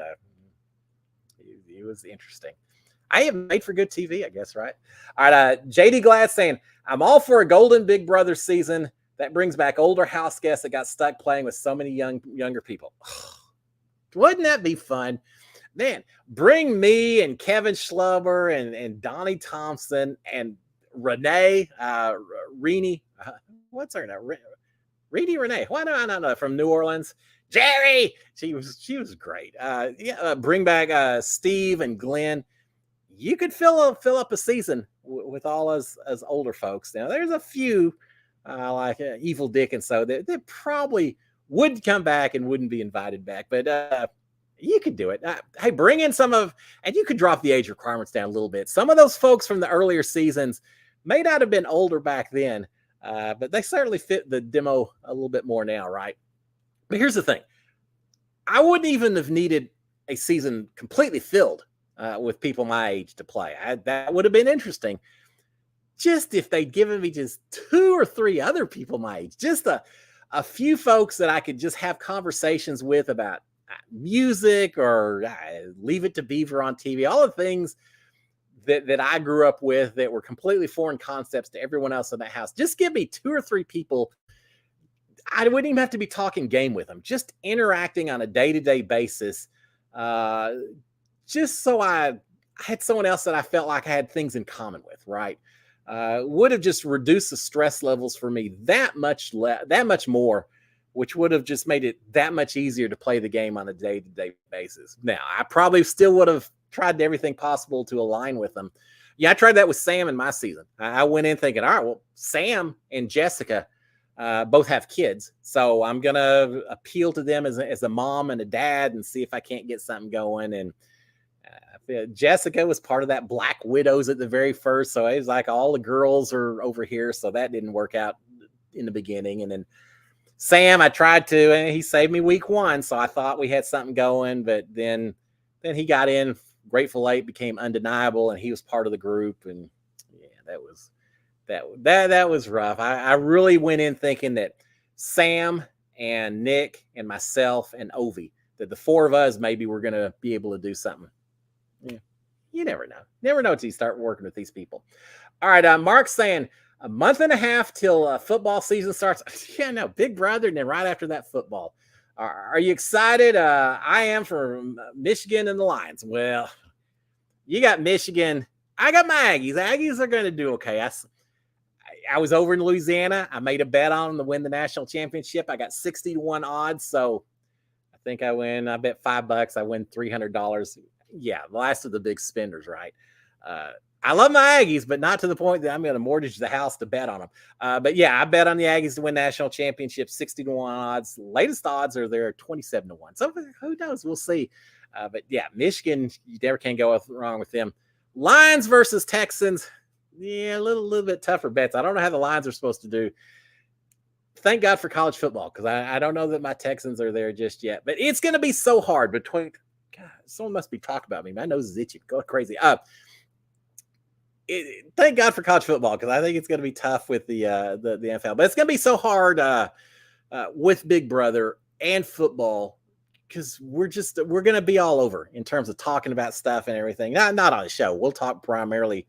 it was interesting. I have made for good TV, I guess, right? All right, JD Glad saying, I'm all for a golden Big Brother season that brings back older house guests that got stuck playing with so many younger people. Wouldn't that be fun? Man, bring me and Kevin Schlubber and Donnie Thompson and Renee, what's her name? Renee. Why do I not know? From New Orleans. Jerry. She was great. Bring back Steve and Glenn. You could fill up a season with all us as older folks. Now, there's a few like Evil Dick and so that probably would come back and wouldn't be invited back, but you could do it. Hey, bring in and you could drop the age requirements down a little bit. Some of those folks from the earlier seasons may not have been older back then, but they certainly fit the demo a little bit more now, right? But here's the thing. I wouldn't even have needed a season completely filled with people my age to play. That would have been interesting. Just if they'd given me just 2 or 3 other people my age, just a few folks that I could just have conversations with about music or Leave It to Beaver on TV, all the things that I grew up with that were completely foreign concepts to everyone else in that house. Just give me 2 or 3 people. I wouldn't even have to be talking game with them, just interacting on a day-to-day basis. Just so I had someone else that I felt like I had things in common with, right? Would have just reduced the stress levels for me that much more, which would have just made it that much easier to play the game on a day-to-day basis. Now, I probably still would have tried everything possible to align with them. Yeah, I tried that with Sam in my season. I went in thinking, all right, well, Sam and Jessica both have kids, so I'm going to appeal to them as a mom and a dad and see if I can't get something going. And Jessica was part of that Black Widows at the very first, so it was like all the girls are over here, so that didn't work out in the beginning. And then Sam, I tried to, and he saved me week 1, so I thought we had something going, but then he got in. Grateful Eight became undeniable, and he was part of the group, and yeah, that was rough. I really went in thinking that Sam and Nick and myself and Ovi, that the 4 of us maybe were going to be able to do something. Yeah, you never know. Never know until you start working with these people. All right, Mark's saying a month and a half till football season starts. Yeah, no, Big Brother, and then right after that, football. Are you excited? I am for Michigan and the Lions. Well, you got Michigan I got my Aggies. Aggies are going to do okay. I was over in Louisiana. I made a bet on them to win the national championship. I got 60-1 odds. So I think I win. I bet $5. I win $300. Yeah, the last of the big spenders, right? I love my Aggies, but not to the point that I'm going to mortgage the house to bet on them. But yeah, I bet on the Aggies to win national championship, 60-1 odds. Latest odds are there 27-1. So who knows? We'll see. But yeah, Michigan, you never can go wrong with them. Lions versus Texans. Yeah, a little bit tougher bets. I don't know how the Lions are supposed to do. Thank God for college football, because I don't know that my Texans are there just yet. But it's going to be so hard between. God, someone must be talking about me. My nose is itching. Go crazy. Thank God for college football, because I think it's going to be tough with the NFL. But it's going to be so hard with Big Brother and football, because we're going to be all over in terms of talking about stuff and everything. Not on the show. We'll talk primarily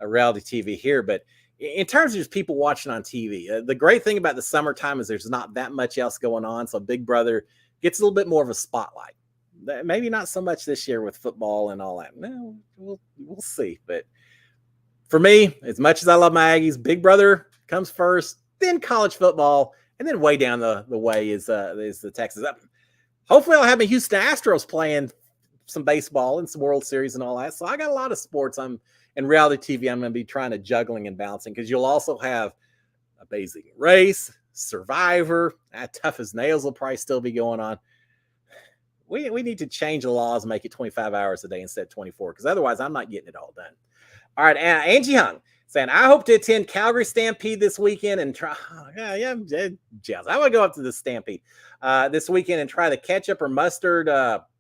reality TV here, but in terms of just people watching on TV, the great thing about the summertime is there's not that much else going on. So Big Brother gets a little bit more of a spotlight. Maybe not so much this year with football and all that. No, we'll see. But for me, as much as I love my Aggies, Big Brother comes first, then college football, and then way down the way is the Texas. Hopefully I'll have my Houston Astros playing some baseball and some World Series and all that. So I got a lot of sports in reality TV I'm going to be trying to juggling and balancing, because you'll also have Amazing Race, Survivor, Tough as Nails will probably still be going on. We need to change the laws and make it 25 hours a day instead of 24, because otherwise I'm not getting it all done. All right, Angie Hung saying, I hope to attend Calgary Stampede this weekend and try. Jealous. I want to go up to the Stampede this weekend and try the ketchup or mustard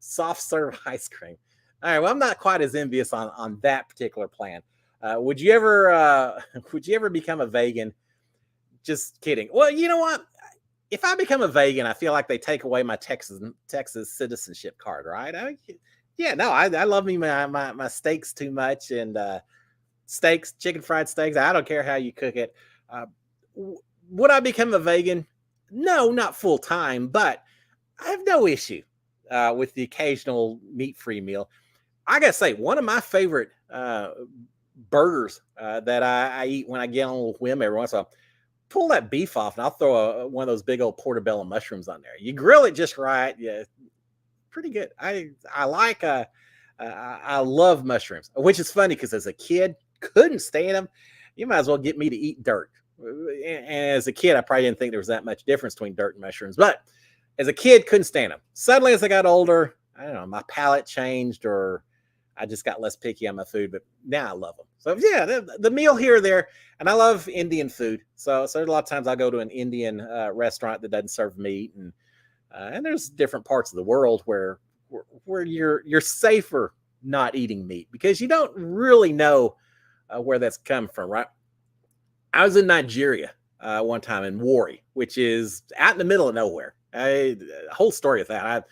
soft serve ice cream. All right, well, I'm not quite as envious on that particular plan. Would you ever become a vegan? Just kidding. Well, you know what? If I become a vegan, I feel like they take away my Texas citizenship card, right? I love me my steaks too much, and steaks, chicken fried steaks. I don't care how you cook it. Would I become a vegan? No, not full time, but I have no issue with the occasional meat-free meal. I gotta say, one of my favorite burgers that I eat when I get on a little whim every once in a while, pull that beef off and I'll throw one of those big old portobello mushrooms on there. You grill it just right, yeah, pretty good. I love mushrooms, which is funny because as a kid couldn't stand them. You might as well get me to eat dirt. And as a kid, I probably didn't think there was that much difference between dirt and mushrooms, but as a kid, couldn't stand them. Suddenly, as I got older, I don't know, my palate changed, or I just got less picky on my food, but now I love them. So yeah, the meal here or there, and I love Indian food. So there's a lot of times I'll go to an Indian restaurant that doesn't serve meat, and there's different parts of the world where you're safer not eating meat, because you don't really know where that's come from, right? I was in Nigeria one time in Warri, which is out in the middle of nowhere. A whole story of that.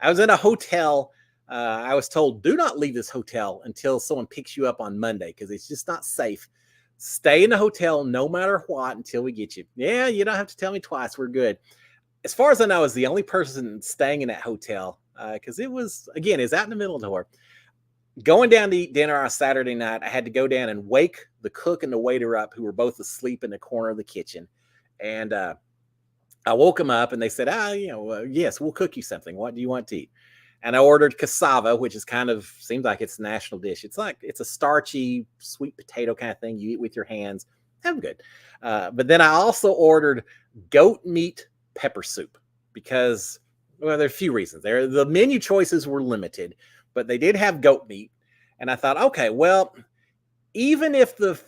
I was in a hotel. I was told, do not leave this hotel until someone picks you up on Monday, because it's just not safe. Stay in the hotel no matter what until we get you. Yeah, you don't have to tell me twice. We're good. As far as I know, I was the only person staying in that hotel, because it was out in the middle of nowhere. Going down to eat dinner on Saturday night, I had to go down and wake the cook and the waiter up, who were both asleep in the corner of the kitchen. And I woke them up, and they said, yes, we'll cook you something. What do you want to eat? And I ordered cassava, which is seems like it's a national dish. It's a starchy, sweet potato kind of thing you eat with your hands. I'm good. But then I also ordered goat meat pepper soup, because, well, there are a few reasons. The menu choices were limited, but they did have goat meat. And I thought, okay, well, even if the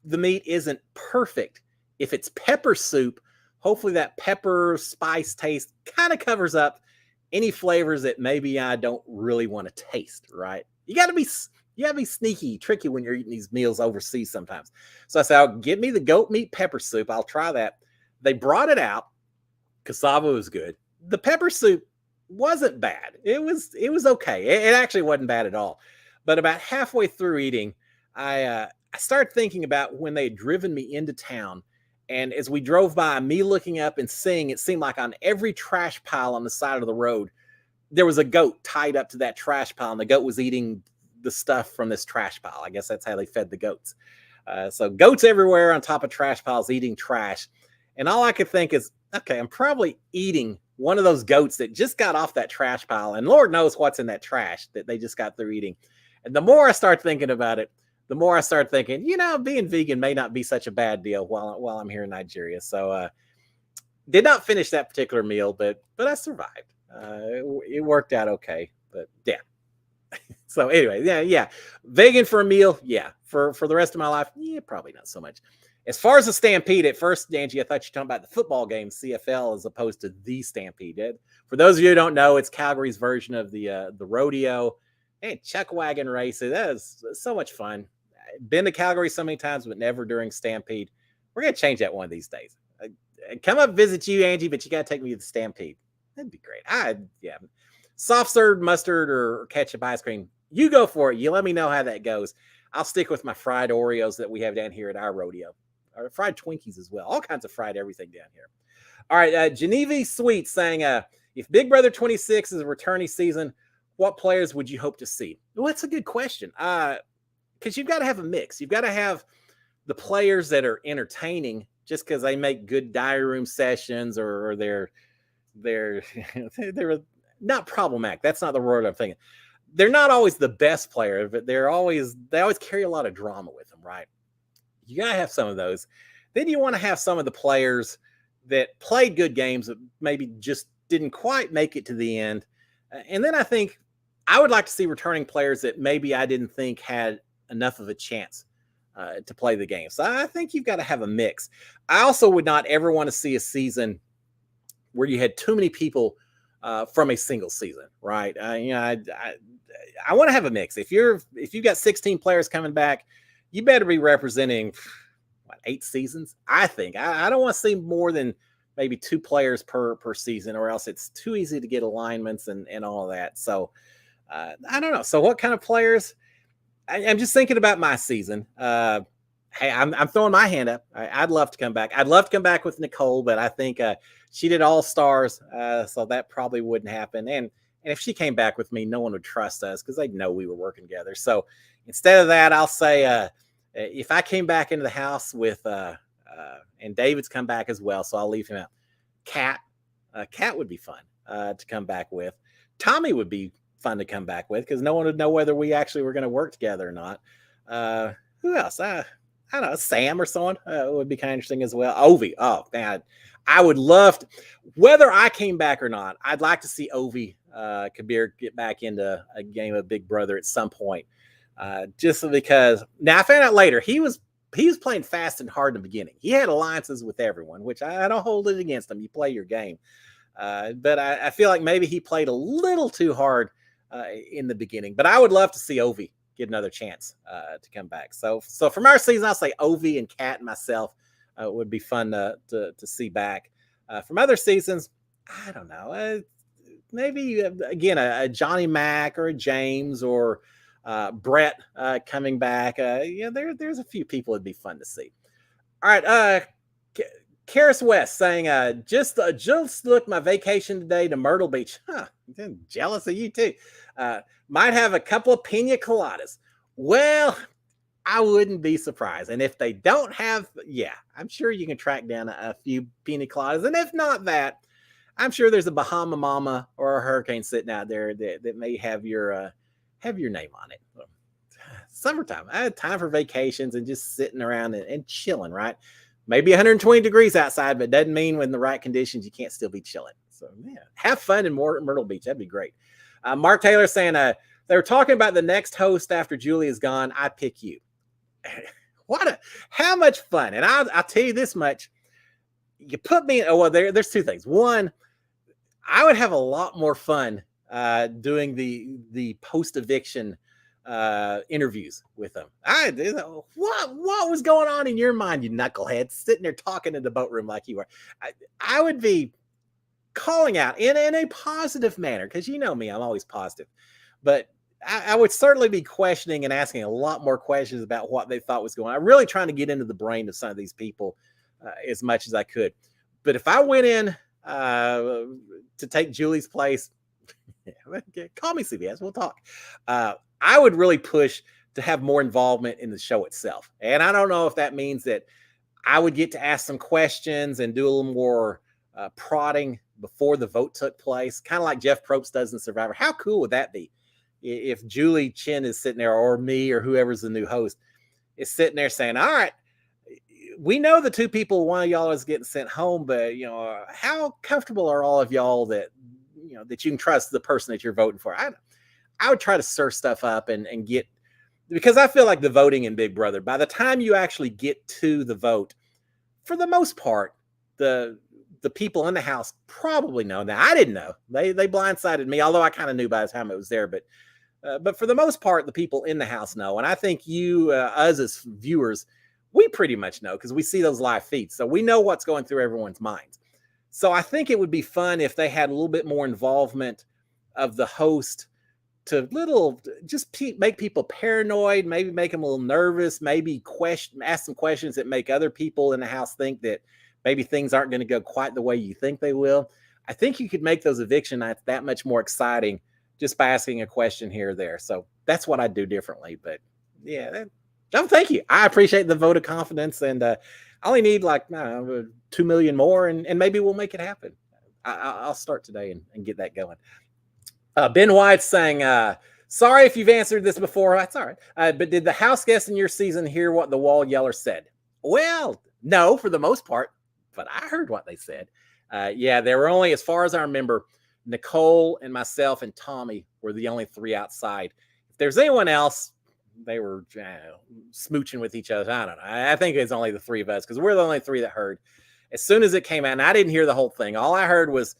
meat isn't perfect, if it's pepper soup, hopefully that pepper spice taste kind of covers up any flavors that maybe I don't really want to taste, right? You got to be sneaky, tricky when you're eating these meals overseas sometimes. So I said, give me the goat meat pepper soup. I'll try that. They brought it out. Cassava was good. The pepper soup wasn't bad. It was okay. It actually wasn't bad at all. But about halfway through eating, I started thinking about when they had driven me into town. And as we drove by, me looking up and seeing, it seemed like on every trash pile on the side of the road, there was a goat tied up to that trash pile, and the goat was eating the stuff from this trash pile. I guess that's how they fed the goats. So goats everywhere on top of trash piles eating trash. And all I could think is, okay, I'm probably eating one of those goats that just got off that trash pile. And Lord knows what's in that trash that they just got through eating. And the more I start thinking about it, the more I start thinking, being vegan may not be such a bad deal while I'm here in Nigeria. So did not finish that particular meal, but I survived. It worked out okay. But yeah. So anyway, yeah. Vegan for a meal, yeah. For the rest of my life, yeah, probably not so much. As far as the Stampede, at first, Angie, I thought you were talking about the football game, CFL, as opposed to the Stampede. For those of you who don't know, it's Calgary's version of the rodeo and chuck wagon races. That is so much fun. Been to Calgary so many times, but never during Stampede. We're going to change that one of these days. Come up visit you, Angie, but you got to take me to the Stampede. That'd be great. Yeah. Soft serve mustard or ketchup ice cream. You go for it. You let me know how that goes. I'll stick with my fried Oreos that we have down here at our rodeo. Or fried Twinkies as well. All kinds of fried everything down here. All right. Genevieve Sweet saying, if Big Brother 26 is a returning season, what players would you hope to see? Well, that's a good question. Because you've got to have a mix. You've got to have the players that are entertaining just because they make good diary room sessions or they're not problematic. That's not the word I'm thinking. They're not always the best player, but they always carry a lot of drama with them, right? You got to have some of those. Then you want to have some of the players that played good games that maybe just didn't quite make it to the end. And then I think I would like to see returning players that maybe I didn't think had enough of a chance to play the game. So I think you've got to have a mix. I also would not ever want to see a season where you had too many people from a single season, right? I want to have a mix. If you've got 16 players coming back, you better be representing 8 seasons. I think I don't want to see more than maybe 2 players per season, or else it's too easy to get alignments and all of that. So I don't know. So what kind of players? I'm just thinking about my season. Hey, I'm throwing my hand up. I'd love to come back. I'd love to come back with Nicole, but I think she did All Stars, so that probably wouldn't happen. And if she came back with me, no one would trust us because they'd know we were working together. So instead of that, I'll say if I came back into the house with and David's come back as well, so I'll leave him out. Cat would be fun to come back with. Tommy would be fun to come back with because no one would know whether we actually were going to work together or not. Who else? I don't know, Sam or someone would be kind of interesting as well. Ovi. Oh, man. I would love to, whether I came back or not, I'd like to see Ovi Kabir get back into a game of Big Brother at some point. Just because now I found out later he was playing fast and hard in the beginning. He had alliances with everyone, which I don't hold it against him. You play your game. But I feel like maybe he played a little too hard in the beginning. But I would love to see Ovi get another chance to come back. So from our season, I'll say Ovi and Kat and myself would be fun to see back. From other seasons, I don't know. Maybe again a Johnny Mac or a James or Brett coming back. There's a few people it'd be fun to see. All right, Karis West saying, just looked my vacation today to Myrtle Beach. Huh, I'm jealous of you too. Might have a couple of Pina Coladas. Well, I wouldn't be surprised. And if they don't have, I'm sure you can track down a few Pina Coladas. And if not that, I'm sure there's a Bahama Mama or a Hurricane sitting out there that may have your name on it. Summertime. I had time for vacations and just sitting around and chilling, right? Maybe 120 degrees outside, but it doesn't mean when the right conditions, you can't still be chilling. So, have fun in Myrtle Beach. That'd be great. Mark Taylor saying they were talking about the next host after Julie is gone. I pick you. How much fun. And I'll tell you this much. You put me in, there's 2 things. One, I would have a lot more fun doing the post-eviction interviews with them. What was going on in your mind, you knucklehead, sitting there talking in the boat room like you were? I would be calling out in a positive manner because you know me, I'm always positive, but I would certainly be questioning and asking a lot more questions about what they thought was going on. I'm really trying to get into the brain of some of these people as much as I could. But if I went in to take Julie's place, call me CBS, we'll talk. I would really push to have more involvement in the show itself. And I don't know if that means that I would get to ask some questions and do a little more prodding before the vote took place, kind of like Jeff Probst does in Survivor. How cool would that be if Julie Chen is sitting there, or me, or whoever's the new host is sitting there saying, all right, we know the two people, one of y'all is getting sent home, but how comfortable are all of y'all that that you can trust the person that you're voting for? I would try to stir stuff up and get, because I feel like the voting in Big Brother, by the time you actually get to the vote, for the most part, the people in the house probably know. Now, I didn't know. They blindsided me, although I kind of knew by the time it was there. But for the most part, the people in the house know. And I think us as viewers, we pretty much know because we see those live feeds. So we know what's going through everyone's minds. So I think it would be fun if they had a little bit more involvement of the host to make people paranoid, maybe make them a little nervous, maybe ask some questions that make other people in the house think that maybe things aren't going to go quite the way you think they will. I think you could make those eviction nights that much more exciting just by asking a question here or there. So that's what I'd do differently. But yeah, thank you. I appreciate the vote of confidence, and I only need like 2 million more, and maybe we'll make it happen. I'll start today and get that going. Ben White's saying, sorry if you've answered this before. That's all right. But did the house guests in your season hear what the wall yeller said? Well, no, for the most part, but I heard what they said. Yeah, there were only, as far as I remember, Nicole and myself and Tommy were the only three outside. If there's anyone else, they were smooching with each other. I don't know. I think it's only the three of us because we're the only three that heard. As soon as it came out, and I didn't hear the whole thing. All I heard was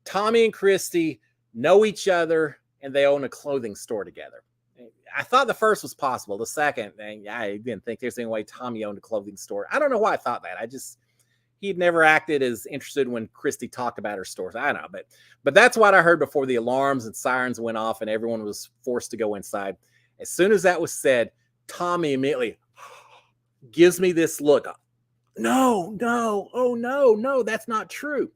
Tommy and Christy know each other, and they own a clothing store together. I thought the first was possible. The second, I didn't think there's any way Tommy owned a clothing store. I don't know why I thought that. He'd never acted as interested when Christy talked about her stores. I don't know, but that's what I heard before the alarms and sirens went off and everyone was forced to go inside. As soon as that was said, Tommy immediately gives me this look. No, oh no, that's not true.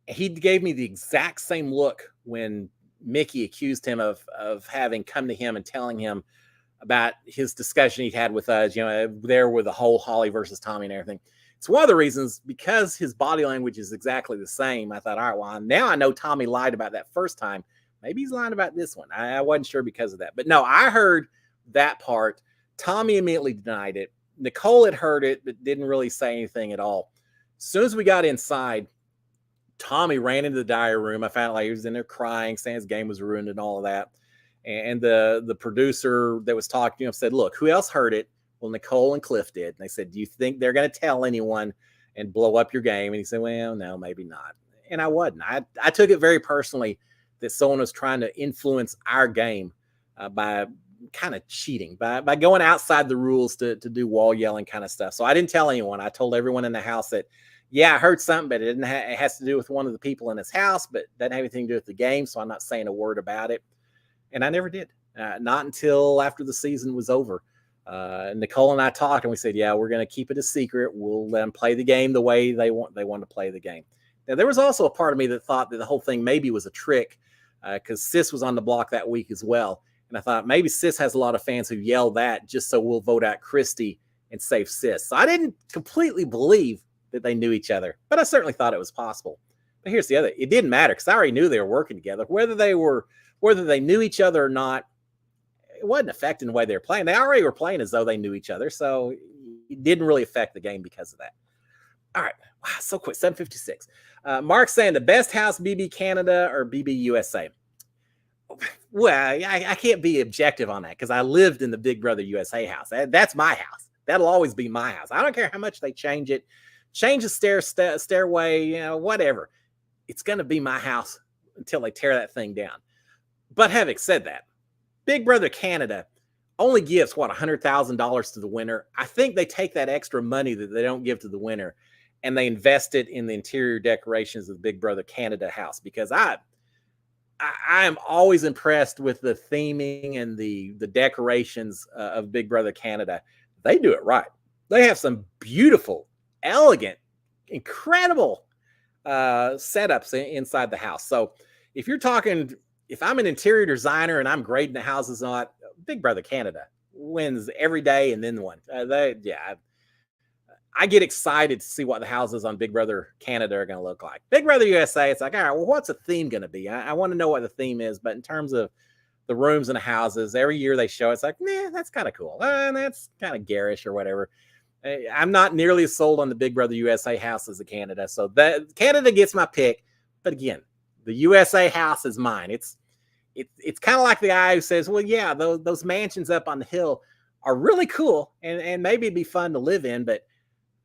He gave me the exact same look when Mickey accused him of having come to him and telling him about his discussion he'd had with us, there with the whole Holly versus Tommy and everything. It's one of the reasons, because his body language is exactly the same. I thought, all right, well, now I know Tommy lied about that first time. Maybe he's lying about this one. I wasn't sure because of that. But no, I heard that part. Tommy immediately denied it. Nicole had heard it, but didn't really say anything at all. As soon as we got inside, Tommy ran into the diary room. I found like he was in there crying, saying his game was ruined and all of that. And the producer that was talking to him said, look, who else heard it? Well, Nicole and Cliff did. And they said, do you think they're going to tell anyone and blow up your game? And he said, well, no, maybe not. And I wasn't. I took it very personally that someone was trying to influence our game by kind of cheating, by going outside the rules to do wall yelling kind of stuff. So I didn't tell anyone. I told everyone in the house that, yeah, I heard something, but it has to do with one of the people in his house, but doesn't have anything to do with the game. So I'm not saying a word about it. And I never did. Not until after the season was over. Nicole and I talked and we said, yeah, we're going to keep it a secret. We'll let them play the game the way they want to play the game. Now, there was also a part of me that thought that the whole thing maybe was a trick because Sis was on the block that week as well. And I thought maybe Sis has a lot of fans who yell that just so we'll vote out Christy and save Sis. So I didn't completely believe that they knew each other, but I certainly thought it was possible. But here's the other, it didn't matter because I already knew they were working together. Whether they knew each other or not, it wasn't affecting the way they were playing. They already were playing as though they knew each other. So it didn't really affect the game because of that. All right. Wow, so quick. 7:56. Mark's saying the best house, BB Canada or BB USA. Well, I can't be objective on that because I lived in the Big Brother USA house. That's my house. That'll always be my house. I don't care how much they change it. Change the stairway, whatever. It's going to be my house until they tear that thing down. But having said that, Big Brother Canada only gives, $100,000 to the winner. I think they take that extra money that they don't give to the winner and they invest it in the interior decorations of the Big Brother Canada house because I am always impressed with the theming and the decorations of Big Brother Canada. They do it right. They have some beautiful, elegant, incredible setups inside the house. So if you're talking, if I'm an interior designer and I'm grading the houses, not Big Brother Canada wins every day and then one. I get excited to see what the houses on Big Brother Canada are going to look like. Big Brother USA, it's like, all right, well, what's the theme going to be? I want to know what the theme is. But in terms of the rooms and the houses, every year they show, it's like, nah, that's kind of cool. That's kind of garish or whatever. I'm not nearly as sold on the Big Brother USA house as the Canada. So that Canada gets my pick. But again, the USA house is mine. It's kind of like the guy who says, well, yeah, those mansions up on the hill are really cool and maybe it'd be fun to live in, but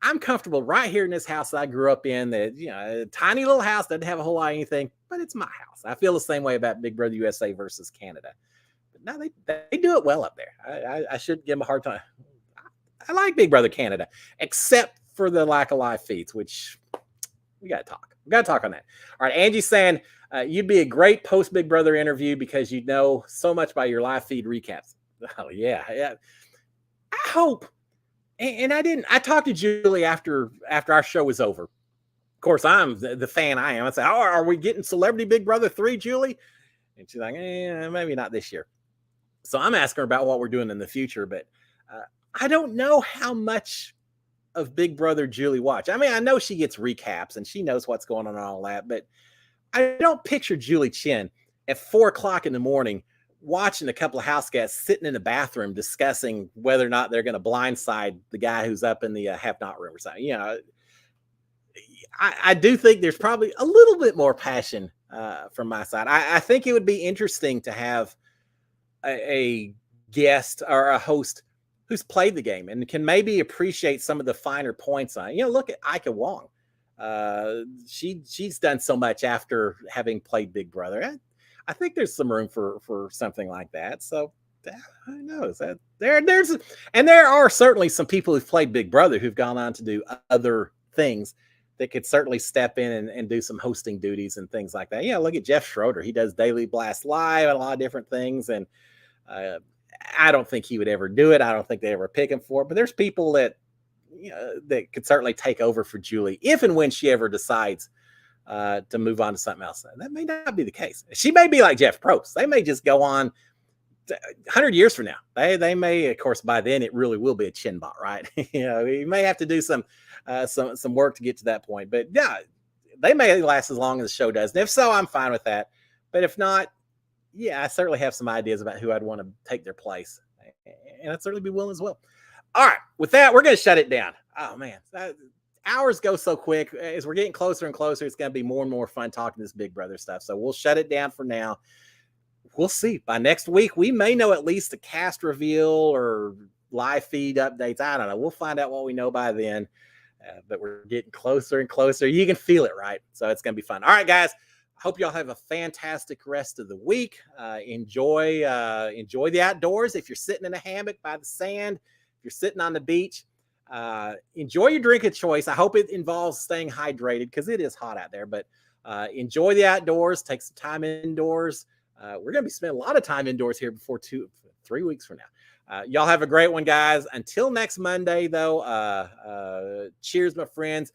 I'm comfortable right here in this house that I grew up in. That, a tiny little house, doesn't have a whole lot of anything, but it's my house. I feel the same way about Big Brother USA versus Canada. But no, they do it well up there. I should give them a hard time. I like Big Brother Canada, except for the lack of live feeds, which we got to talk. We got to talk on that. All right, Angie's saying you'd be a great post Big Brother interview because you know so much by your live feed recaps. Oh yeah. I hope. And I talked to Julie after our show was over. Of course, I'm the fan I am. I said, oh, are we getting Celebrity Big Brother 3, Julie? And she's like, maybe not this year. So I'm asking her about what we're doing in the future, but I don't know how much of Big Brother Julie watch. I mean, I know she gets recaps and she knows what's going on and all that, but I don't picture Julie Chen at 4:00 in the morning watching a couple of house guests sitting in the bathroom discussing whether or not they're going to blindside the guy who's up in the have not room or something. I do think there's probably a little bit more passion from my side. I think it would be interesting to have a guest or a host who's played the game and can maybe appreciate some of the finer points on it. Look at Ika Wong. She's done so much after having played Big Brother. I think there's some room for something like that. So who knows? There are certainly some people who've played Big Brother who've gone on to do other things that could certainly step in and do some hosting duties and things like that. Look at Jeff Schroeder. He does Daily Blast Live and a lot of different things. And I don't think he would ever do it. I don't think they ever pick him for it. But there's people that that could certainly take over for Julie if and when she ever decides to move on to something else. That may not be the case. She may be like Jeff Probst. They may just go on 100 years from now. They may, of course, by then it really will be a chin bot, right? You may have to do some work to get to that point. But yeah, they may last as long as the show does. And if so, I'm fine with that. But if not, yeah, I certainly have some ideas about who I'd want to take their place. And I'd certainly be willing as well. All right, with that, we're going to shut it down. Oh, man. Hours go so quick. As we're getting closer and closer, it's going to be more and more fun talking this Big Brother stuff. So we'll shut it down for now. We'll see. By next week, we may know at least a cast reveal or live feed updates. I don't know. We'll find out what we know by then. But we're getting closer and closer. You can feel it, right? So it's going to be fun. All right, guys. Hope y'all have a fantastic rest of the week. Enjoy the outdoors. If you're sitting in a hammock by the sand, if you're sitting on the beach, enjoy your drink of choice. I hope it involves staying hydrated because it is hot out there, but enjoy the outdoors. Take some time indoors. We're going to be spending a lot of time indoors here before 3 weeks from now. Y'all have a great one, guys. Until next Monday, though, cheers, my friends.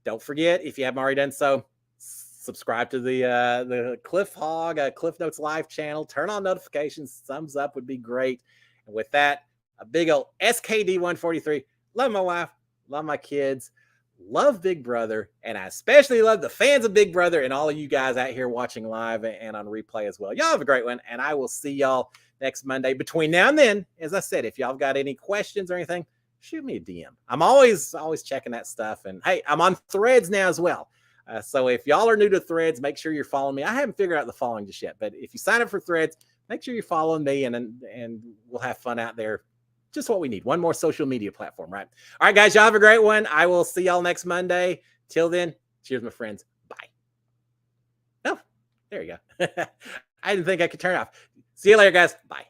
Don't forget, if you haven't already done so, subscribe to the Cliff Hog, Cliff Notes Live channel. Turn on notifications. Thumbs up would be great. And with that, a big old SKD 143. Love my wife. Love my kids. Love Big Brother. And I especially love the fans of Big Brother and all of you guys out here watching live and on replay as well. Y'all have a great one. And I will see y'all next Monday. Between now and then, as I said, if y'all got any questions or anything, shoot me a DM. I'm always checking that stuff. And hey, I'm on Threads now as well. So if y'all are new to Threads, make sure you're following me. I haven't figured out the following just yet, but if you sign up for Threads, make sure you're following me and we'll have fun out there. Just what we need. One more social media platform, right? All right, guys, y'all have a great one. I will see y'all next Monday. Till then, cheers, my friends. Bye. Oh, there you go. I didn't think I could turn off. See you later, guys. Bye.